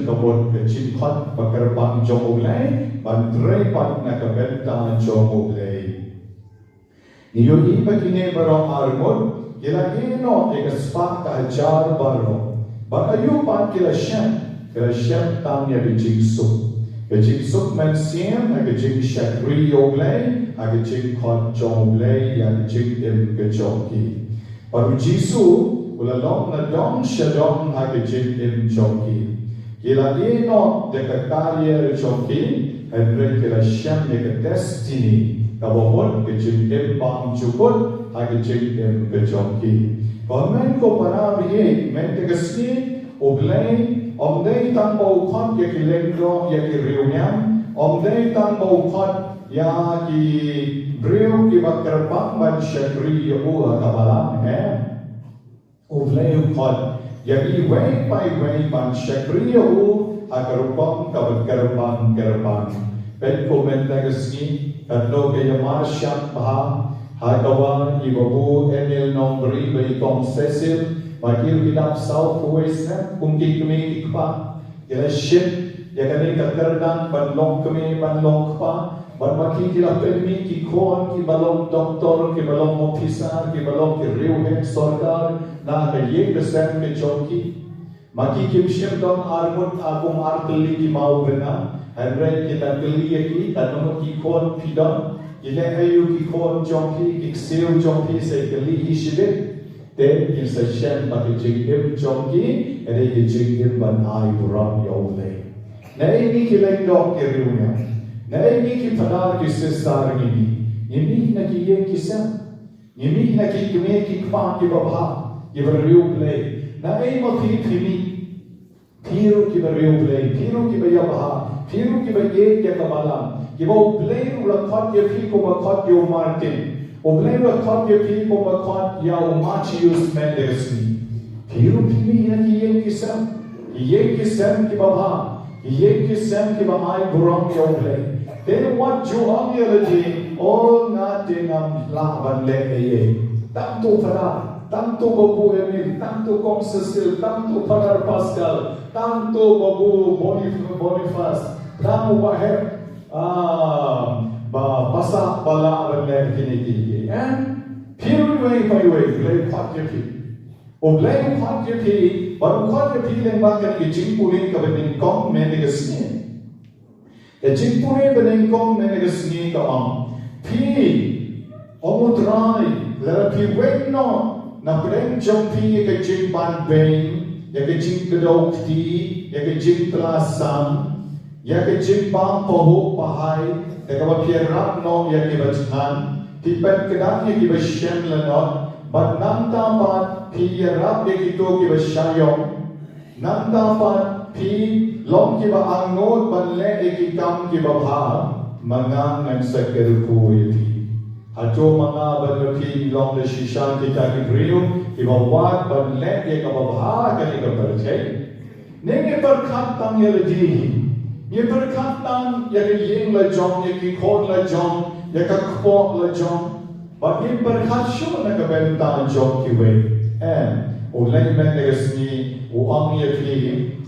kabut kecil khot pakerbang Sohblei Bandrei pat na kabenta Sohblei. Niyo iba kine baro armod kila ino eka spak ka jar baro. Bakayu pat kila shem tam ya kejing suk men siem a kejing shakri Sohblei a kejing khot Sohblei ya kejing im kejoki. Baru Jisu ulalong na dong shadong ha kejing im joki. Kila ino deka karya joki Henry kila shem deka destiny kabomot kejing im bang jukut ha kejing im kejoki. Komen ko para biye men deka sni Sohblei omdei tang bau khot ya ki lyngdoh ya ki riunyam omdei tang bau khot ya ki briu ki bakerbang ban shakri ya ua kabalam Sohblei khot Yagi way by way ban shakriya u akarupam kabat kerbang. Ben komen legacy katlo ke yamar syak bah hagawa ibabu enil nombri by tom Cecil magir kilap South West na kumki kami ikpa kila ship yagani kakardang banlong kami banlong pa ban maki kila pelmi ki kon ki balong doktor ki balong officer ki balong ki riuhe sarkar na ye percent ke chonki maki kim shim don armut agum artli ki mau bena andre kita kli ki tanam ki kon pidon ile ayu ki kon chonki ki seo chonki se kli ishide te in sa shem maki jingim chonki ere ye jingim ban ai buram yole nei ni ki lyngdoh ke riunya nei ni ki padar ki sesar ni na ki ye ki sam ni na ki kme ki kpa ki baba ki Sohblei na ei mo ki khimi Thiru ki Sohblei thiru ki yabaha thiru ki ye ya kabala ki Sohblei ula khot ye phi ko ma khot yo Martin Sohblei ula khot ye phi ko ma khot ya Machius Mendelsni thiru ki ya ki ye ki sam ki baba ye ki sam ki bahai buram Sohblei then what juang ye all na dingam la ban le ye tam to fara tanto babu Emil, tanto Kong Cecil, tanto Padar Pascal, tanto babu Boniface, tanto bahir basa bala berlek kini Piru way play khot ye pi Sohblei khot ye pi baru khot ye pi leng ba kan ki jingpulin ka bening kong men ke sni e jingpulin bening kong men ke sni ka pi omutrai la pi wenno na prem jongpi ke jing ban beng ya ke jing kedok ti ya ke jing plasam ya ke jing bang pohu pahai ya ke pierap no ya ke bajhan ti pen kedang ya ke bashem lanot but nam tapat pi yarap ya ke to ke bashayong nam tapat pi long ke ba angot ban le ya ke kam ke ba bha mangang ngan sakir ku ya Ajo mga banyapi long de shishan kita ki brio ibawat ban let ye kababha kali ka berchay nenge berkat tang ye ledi Ni berkatan ya yeng la jong ya ki khon la jong ya ka khok la jong. But ni berkat shu na ka benta jong ki we. O lai men de sni o ang ye phi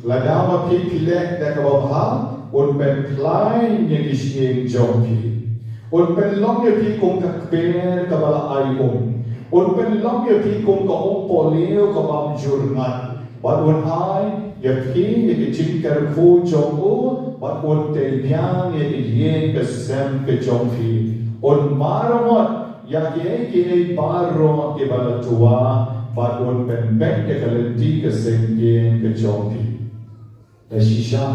la dama phi phile da ka ba un pen klein ye ki sheng jong phi. Un pen long ye phi kong ka per ka bala ai un pen long ye phi kong ka ong po leo ka bam jur ngat. But un ai ye phi ye ki chin kar phu jong o but un te pyang ye ki ye ka sem ke jong phi. Un maramot ya ki baro ke bala tua but un pen pen ke kalenti ke sem ke jong phi. La shisha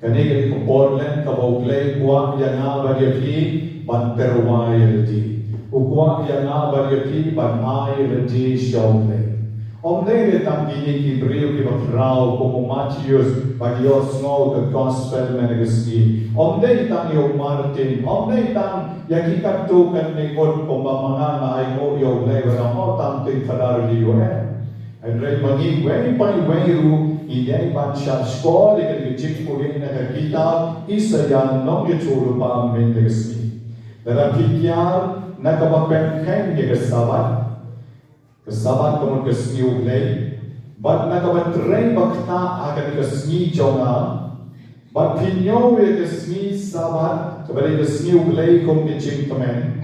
kanege ko Portland ka Sohblei kwa ya nga ba ye phi ban terwai ti ukwa ya nga ba ye phi ban mai ti Sohblei omne tam ki brio ki frau como Matthias bagios no the gospel menegski omne tam yo Martin omne tam ya ki kaptu kan ni kon pamamanga na ai mo yo le ba no tam tin fadar li yo and right magi when pai ru Idei baca sekolah dengan jik kulit negara kita isayan nong yachuru pam mendeksi. Dalam fikir nak kapapenkan ye kesabat kamu kesni ulei, bat nak kapatrain bakta akan kesni jonga, bat pinyo ye kesni sabat kepada kesni ulei kom kecing temen,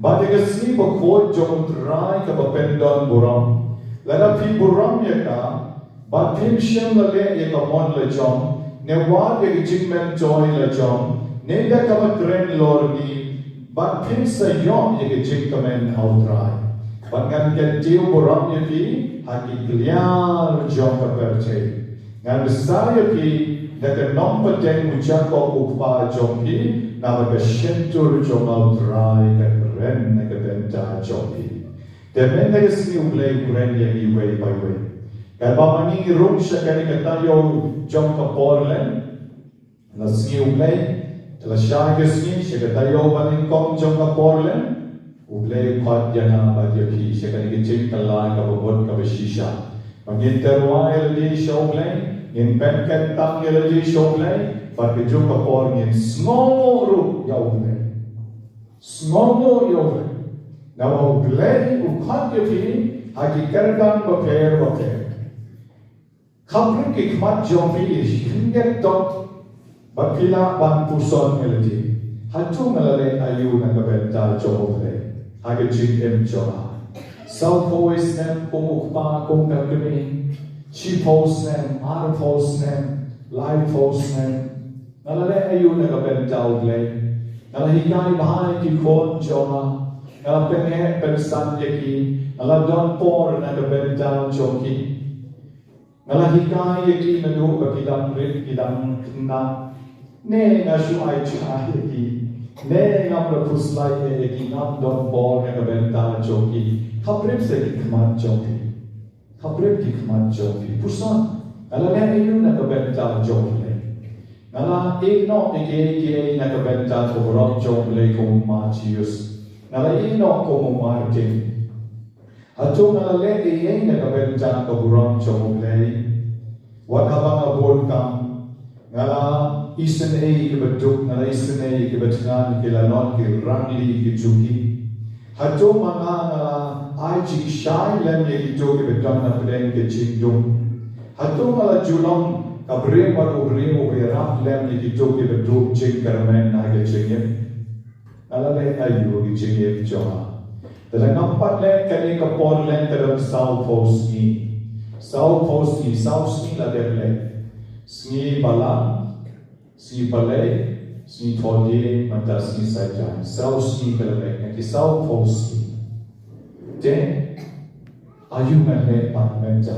bat kesni bakot jom trai kapapendon buram, lalu pi buram ye ka. But him shem la le ye kamon la jong, ne wa ye jingmen joy la jong, ne da kama tren lor ni, but him sa yom ye jing kamen outrai. But ngan ken tiu boram ye pi, haki kliar jong ka perche. Ngan besar ye pi, da ka nom pateng mujako ukpa jong pi, na ba ka shentur jong outrai ka ren na ka benta jong pi. De men ne sni ublei kuren ye ni way by way. Kalau mangi rum sekali kata yo jom ke Portland, la Sohblei, la syarikat sini sekali yo balik kom jom ke Portland, ublei kot jana bagi pi sekali kecil kalah ke bobot ke besisha. Mangi terwai di Sohblei, in penken tang ye di Sohblei, bagi jom ke Portland semua ru ya ublei, semua ya ublei. Nah ublei ukot ye pi hakikat berper. Kapring ke khmat jong pi hinget dot bapila ban puson melodi hatu melale ayu na kabenta Sohblei hage jing jora south voice nem kumukpa kum kakmi chi post nem ar post nem live post nem melale ayu na kabenta Sohblei nala hikai bahai ki kon jora nala penge pensan yeki nala don por na kabenta joki Nala hikai yeki nanu bakidam rit kidam kna ne na shu ai cha yeki ne ngam la puslai yeki nam don bor na kabenta joki khaprep se ki khmat joki pusan nala ne ayu na kabenta Sohblei nala no eke na kabenta koram Sohblei kom Matthias nala no kom Martin Hatu nala le ye na kabenta koram Sohblei wat habang abon kam ngala isen ke beduk ngala isen ke betngan ke lanon ke rangli ke juki hatu manga ngala ai chi shai lem ye kitu ke beton na pedeng ke jingdap hatu ngala julong kabre baru rap lem ye kitu ke beduk jing karmen na ke jingem ngala le ayu ke jingem joa dalam nampak le kali ke Portland dalam South Coast ni South Coast ni South ni la derle sni bala sni balai sni thodi mata sni saja South ni kelek ki South Coast ni de ayu na le pat menta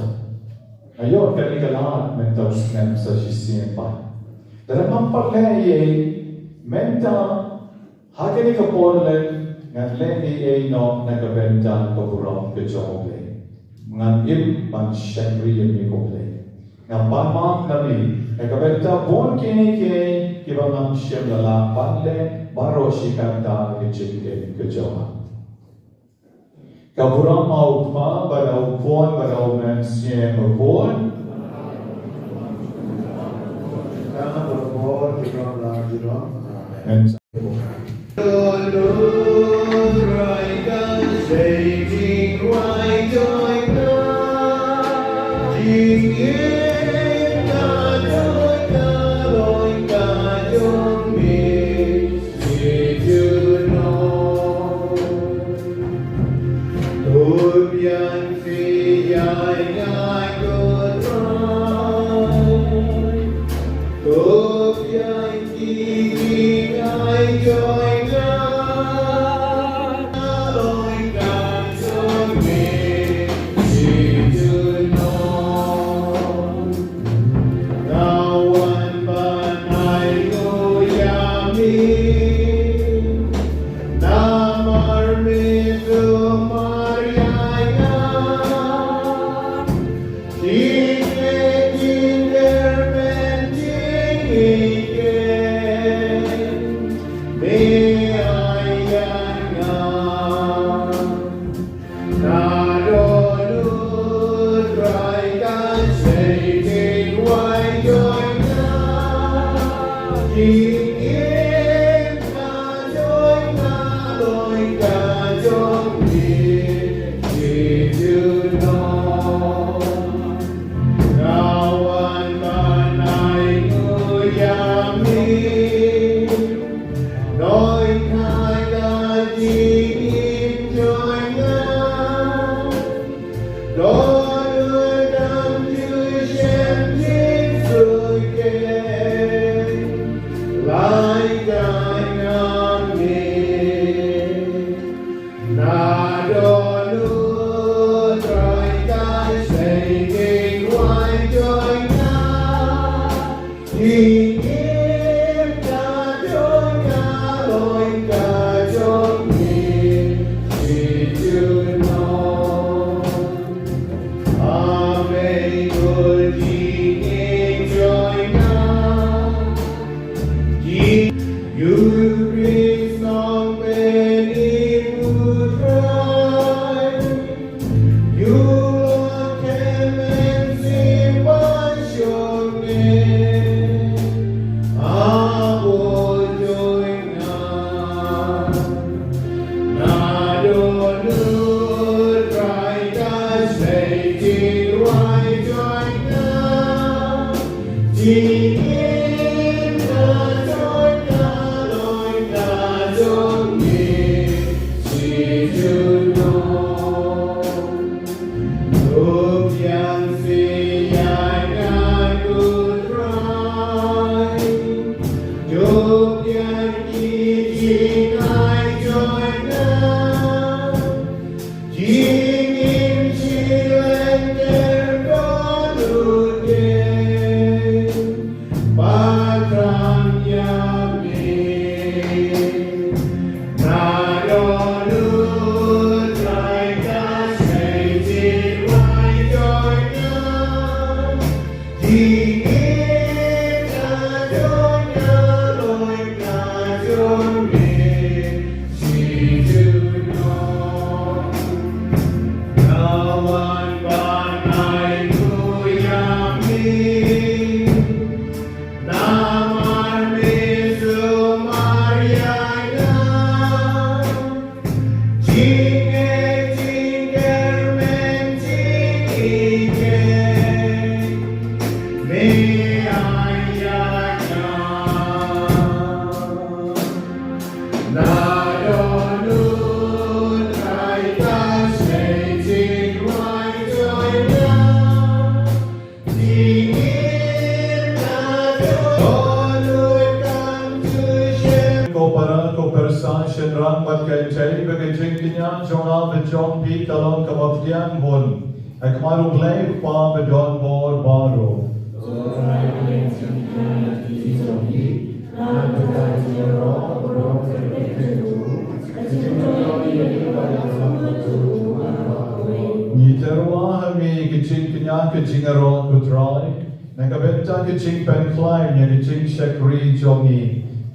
ayo kali kala menta snem sa sisien pa dalam nampak le ye menta hakeni ke Portland ngat le ye no na ke benta ko buram ke Sohblei ngan im ban shangri ye ko play ngam ban ma nami e ka benta bon ke ba ngam shem la balle baro shikanta ke chike ke jawa ka buram au ma barau pon barau men siem pon kana barau And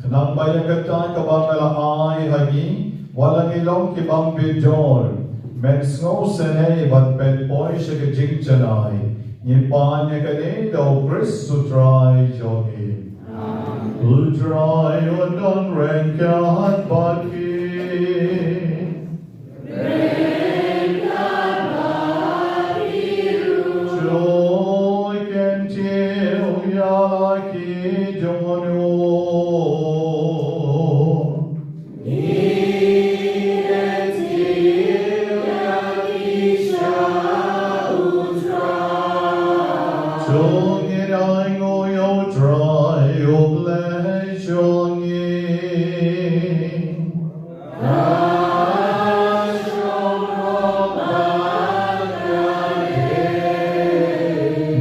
Nang bayagatan kabangalaay hagi, walang ilong kibang bidyor, men snow senay bat pen poy siya kajing chanay, Nipanya kane do Chris sutrai jogi. Utrai undon renkat bagi. Joy kentil yalaki jonu. Jongin Ainguh yo triumphant jongin.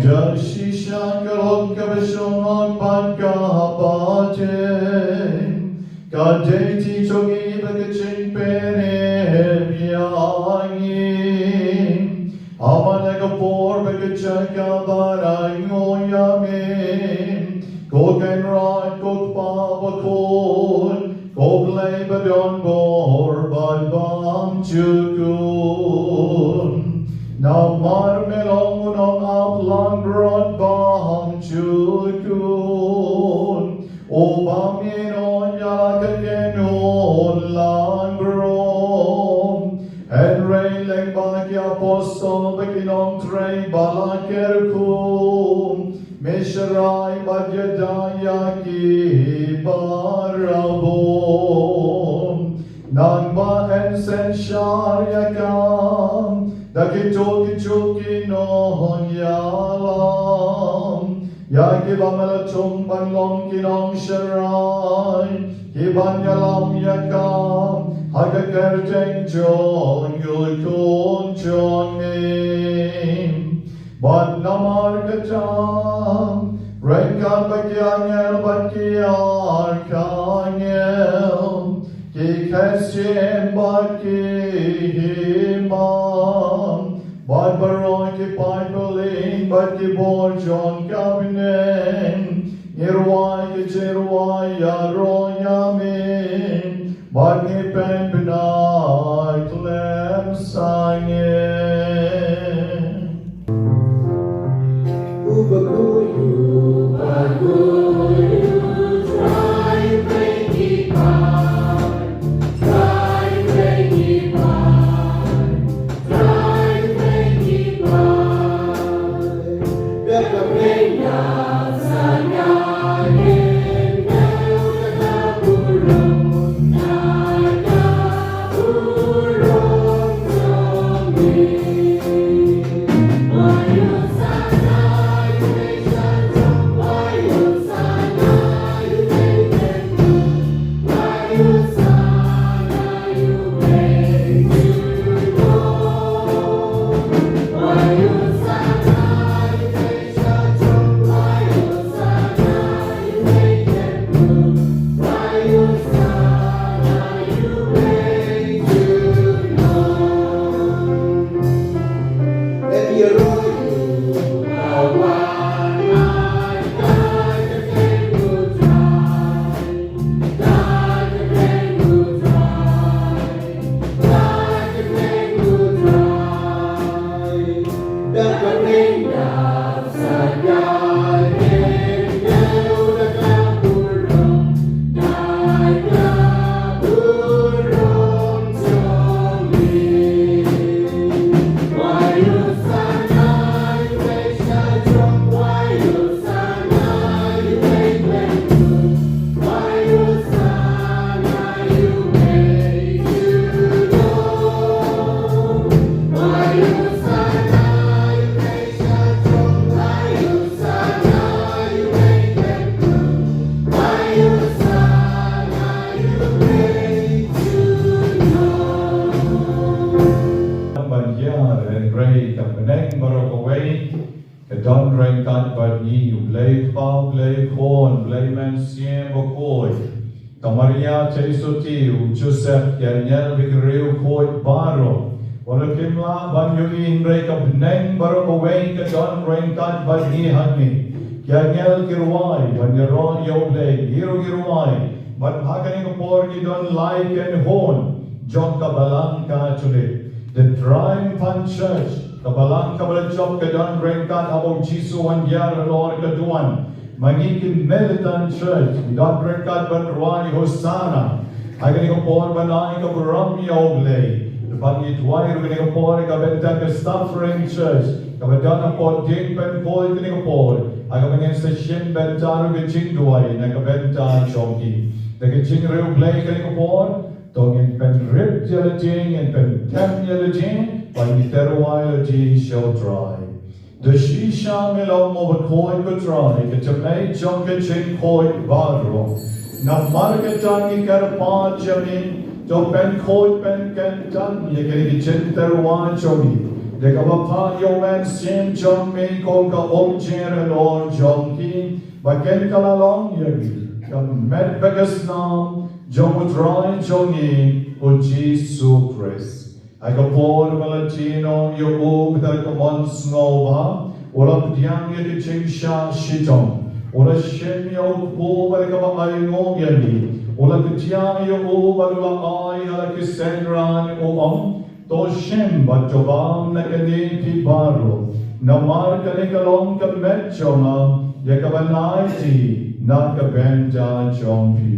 Jashi shakalok kabishon pagkahapatin. Kadeti chogi bagachin penem yangin. Amanagapor bagachaka barangyo yamin. Koken rod kok pabakon. Sohblei badon bor badbam chukun. Namar melong unong aplang rod bam chukun. Obam inon yakagenon langrom. Henry leng baki apostol bakinong trey balakerkum. Misharai badyadayaki barabon. Nangba ensen sharyakam. Dakitoki non yalam. Yakibamalatung banlong kinong sharai. Kibanyalam yakam. Hagakerteng jong yulkun jongim. Ban namar katam. Renkan bagyangel bagyar kangel. Ki kesyen bagi himam. Bad baroy ki paipalin bad ki borjon kabinen. Nirway ki chirway yaroy yamin. Bad ni pen benay klem sangin. Ubaguyu, try bring it back, try bring it back, try bring it back. Beka benda sanyayin nada burung zombie. Wayu sana Don reng kat bad ni blei pau blei kon blei men siem bokoi. Tamaria teisoti Joseph Daniel bikriu koi baro. Wala kimla ban yuli rei ka bneng baro kawai ka don reng kat bad ni hani. Daniel kirwai ban yaron yo blei hiro kirwai. Ban bhagani ka por ki don like and hon. Jong ka balang ka chule. The triumphant church Kabalang kabala job kadang berengkat abang Jisu wan biar lor keduan. Mangikin militant church. Idang berengkat berruai hosana. Agar ikaw po manay ka Sohblei Sohblei. Pangitway rin ikaw po kabenta ka suffering church. Kabadana po din penpoy ikaw po. Agar mangin sa siyem benta rin jingdap na kabenta chongki. Daga jingdap ka ikaw po. Tongin penrip jalajing and pentem jalajing. Pangiterway jalajing shall dry. The shisha milaw mo bakoy ko dry. Katamay jongka ching koy badro. Na marketan ikar pa jamin to pen khoi pen kentan ye keri chenterwa chogi de ka pa yo man sim jong me ko ka om cher lor jong ki ba ken kala long ye ka met bagas nam jong dry jongi o Jisu Christ ai ka por malatino yo o ka ka mon snova ora diang ye ching sha shitong Ola shem yo po balik ka ba Ainguh yani. Ola kutiang yo po balik ba ay ala kisendran o to shem ba jobam na kani pi baro. Namar kani kalong ka medyo nga ya ka ba naiti na ka benda jong pi.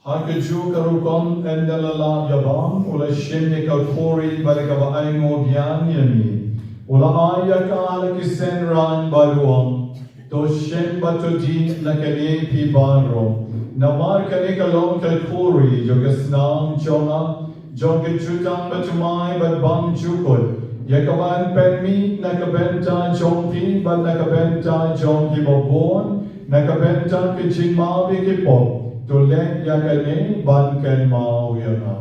Hakaju karukon endalala yabam ula shimye kalkori balik ba Ainguh bian yami ula aya ka ala kisenran baruang to shem batodi na kani pi baro namar kani kalong kalkori jogasnam jonga jonge jutang batumai bat bang jukot yakaban penmi nakabenta jongpi bat nakabenta jongki bobon nakabenta kichima bikipop to let yakane ban kan mau yana.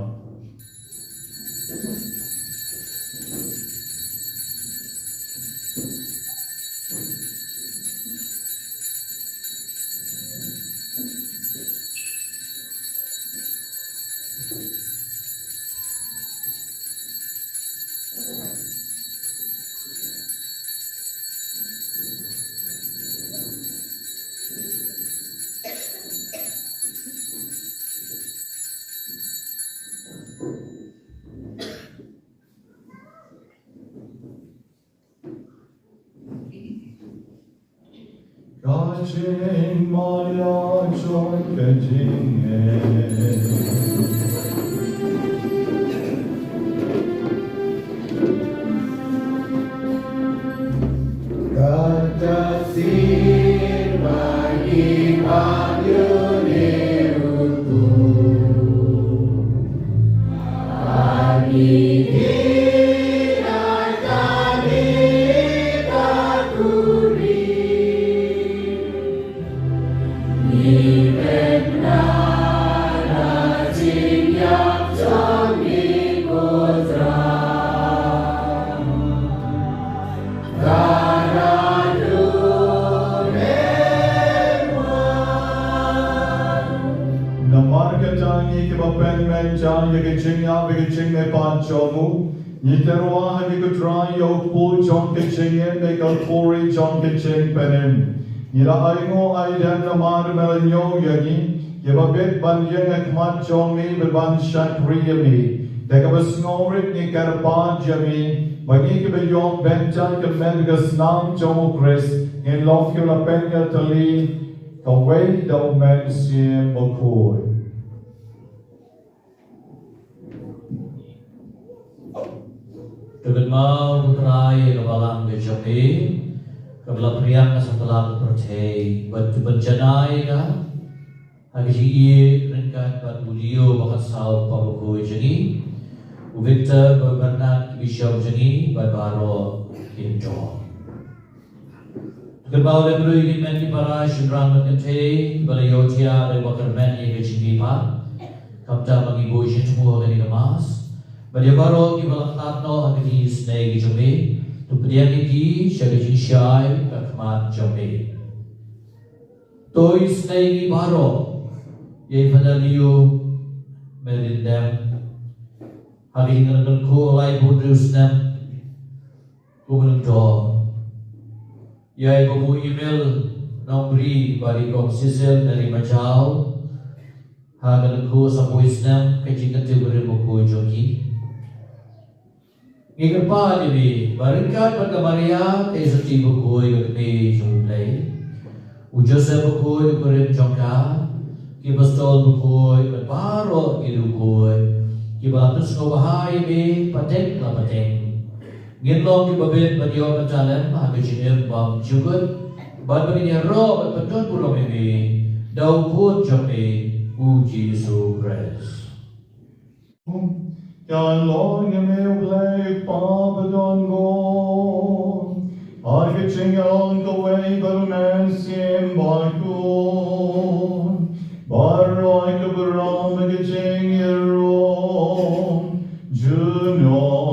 Kajing maya joy kajing Kata sir bagi panjune utu Ani Niterwa hagi ko try yo po jong kitchen de kalpori jong kitchen penem. Nila Ainguh ay dan namar melanyo yani yaba bet ban yang akmat jong mi beban shatri yami. Deka basngorit ni karpan jami bagi ke beyong bentan ke mengas nam jong Chris in love ke la penya tali kawai daw men siya makoy. Dengan mau putrai kebalang kejoki kebelah priang setelah percaya batu bencanai ka hagi iye ringkat bat budio bakat sau pabuku jengi Victor Bernard Bishop jengi bat baro kinjo kerbau dan belu ingin men para syurang mengentai balayotia dan wakar men yang kejengi pa kapta mengibu isin semua kini kemas Badia baro ki balak tatno hagati snei ki jome tu pediani ki shagati shai kakmat jome toi snei ki baro ye fanaliu Lyndem hagi ngan ko lai budru snem ko lyngdoh ye babu email nombri bari kong sisel dari majau hagan ko sa snem kajikan tiburi buku joki Ngikapa ini barangkat pada Maria tesuci buku ini Sohblei ujasa buku kurim jongka kibastol buku berparo buku kibatus ngobahai ini paten la paten nginlong kibabit badio pacalan habisnya bang jugut bad bani ro patun pulau ini dau pun jombe uji Sohblei Kan long me blake babadon go I get chingal the way but man sim bakun Baroi kabaram get chingero Juno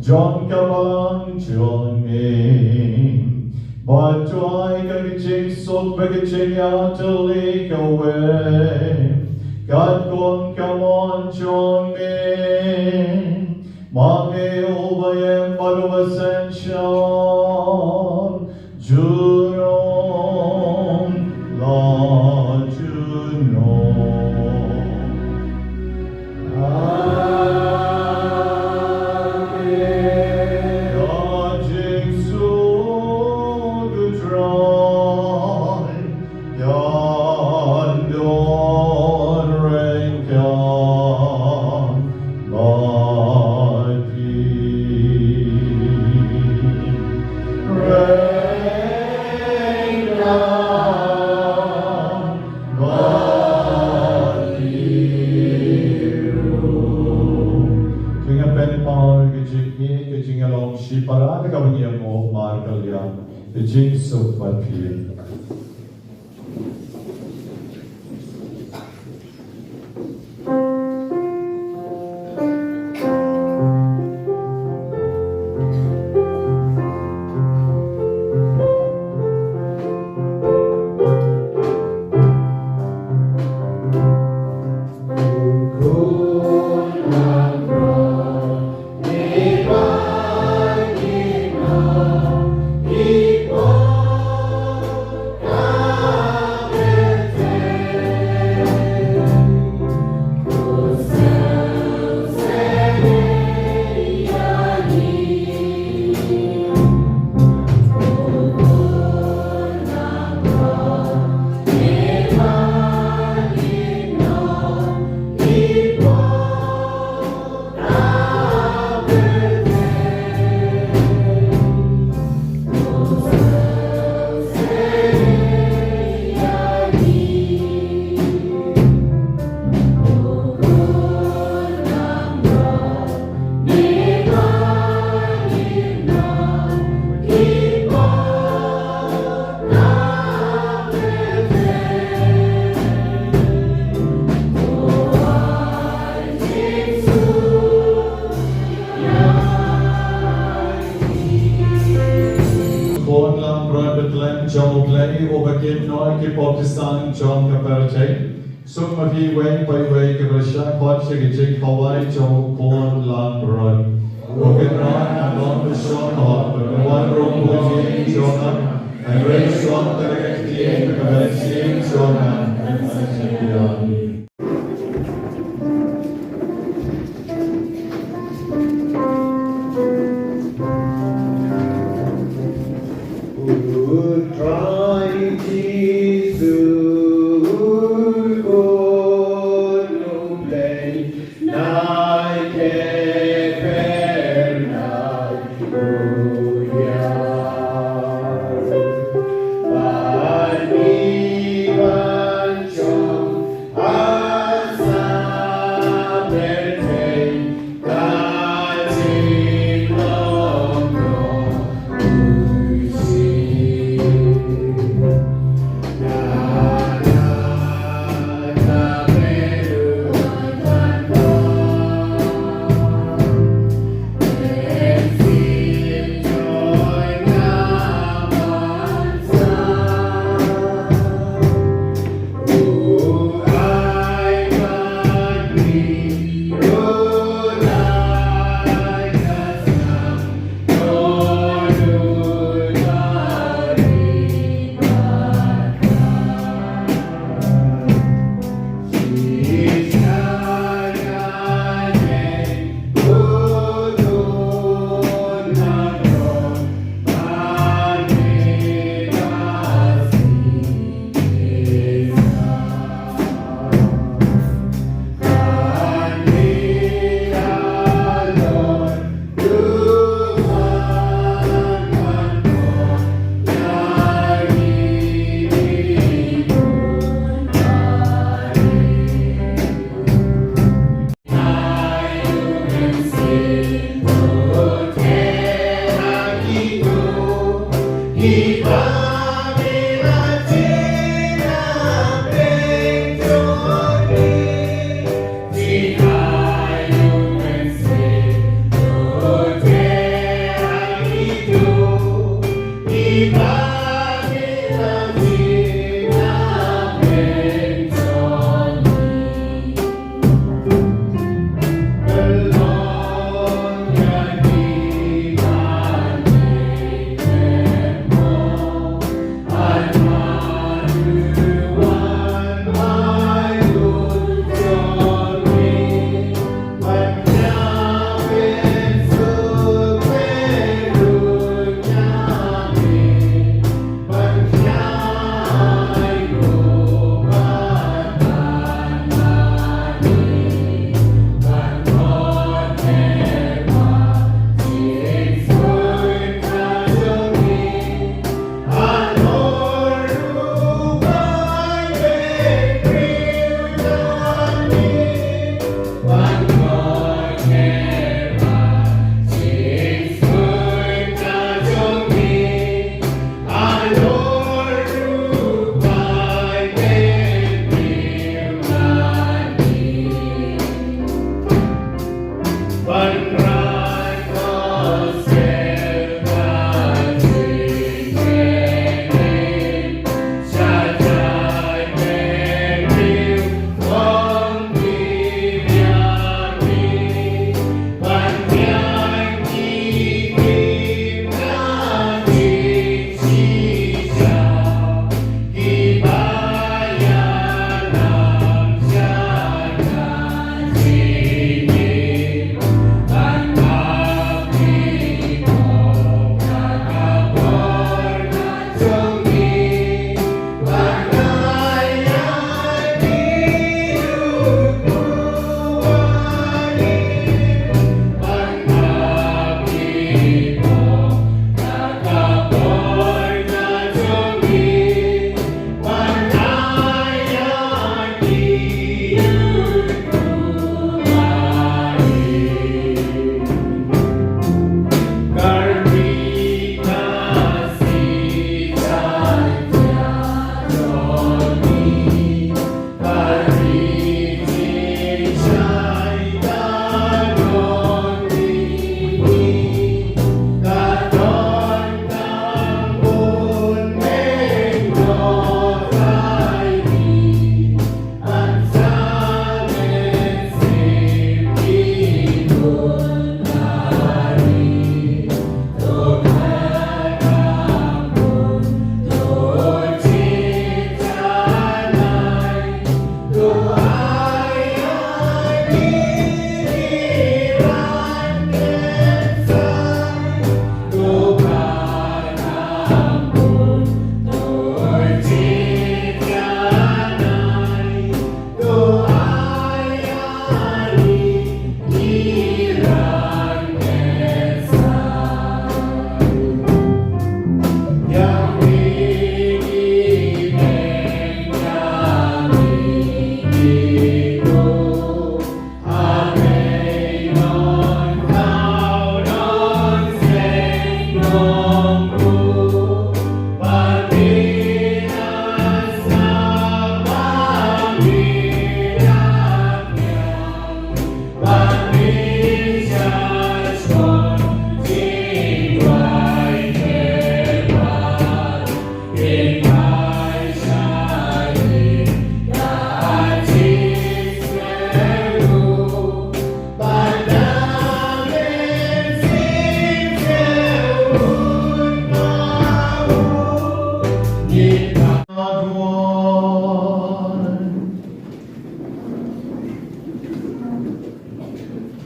Jong kabalang jongin, but to I can so big to leak away. God come on jongin, Mami ubayem baru ascension, Junon la Junon. Jing Sohblei. Pagin Noi ki Pakistan John Kaparate, Suk Mavi Wang Pai Wai Kabrasha Kwat Shigajik Hawaii Joe Korn Lan Brod. Woken Ron and Lon the Shon Hot, but one room was in Jonah, and raised on the Rekti, the Kabensi, Jonah, and Anjaliani. Nai ke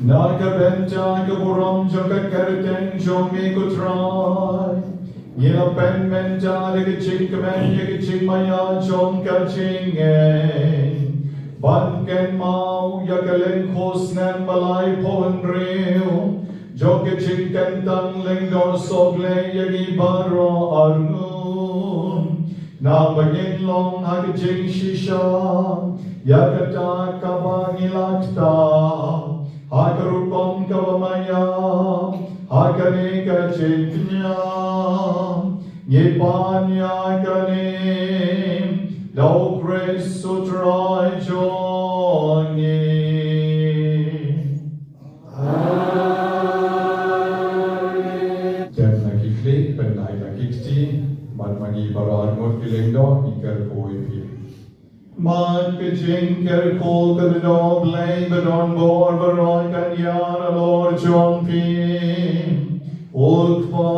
Naga benta ka buram joka kerteng jomi kutrai. Yela pen menta lagi ching kemen yagi ching maya jong ka chingen. Ban ken mau yakalen snem balai poen reu. Joke ching ken tang lyngdoh Sohblei yagi baro arun. Na bagin long hagi ching shisha. Yakata kabangilakta. Hakarupam kavamaya, hakareka chitnya, nyepanya kanim, lau grace sutrai jongi. Jam nakikli, penai nakikti, man magi barar mur lyngdoh ikar koi pi. Man kejingker kol kadado blame but on board baroy kanyana lord John P. Ulkva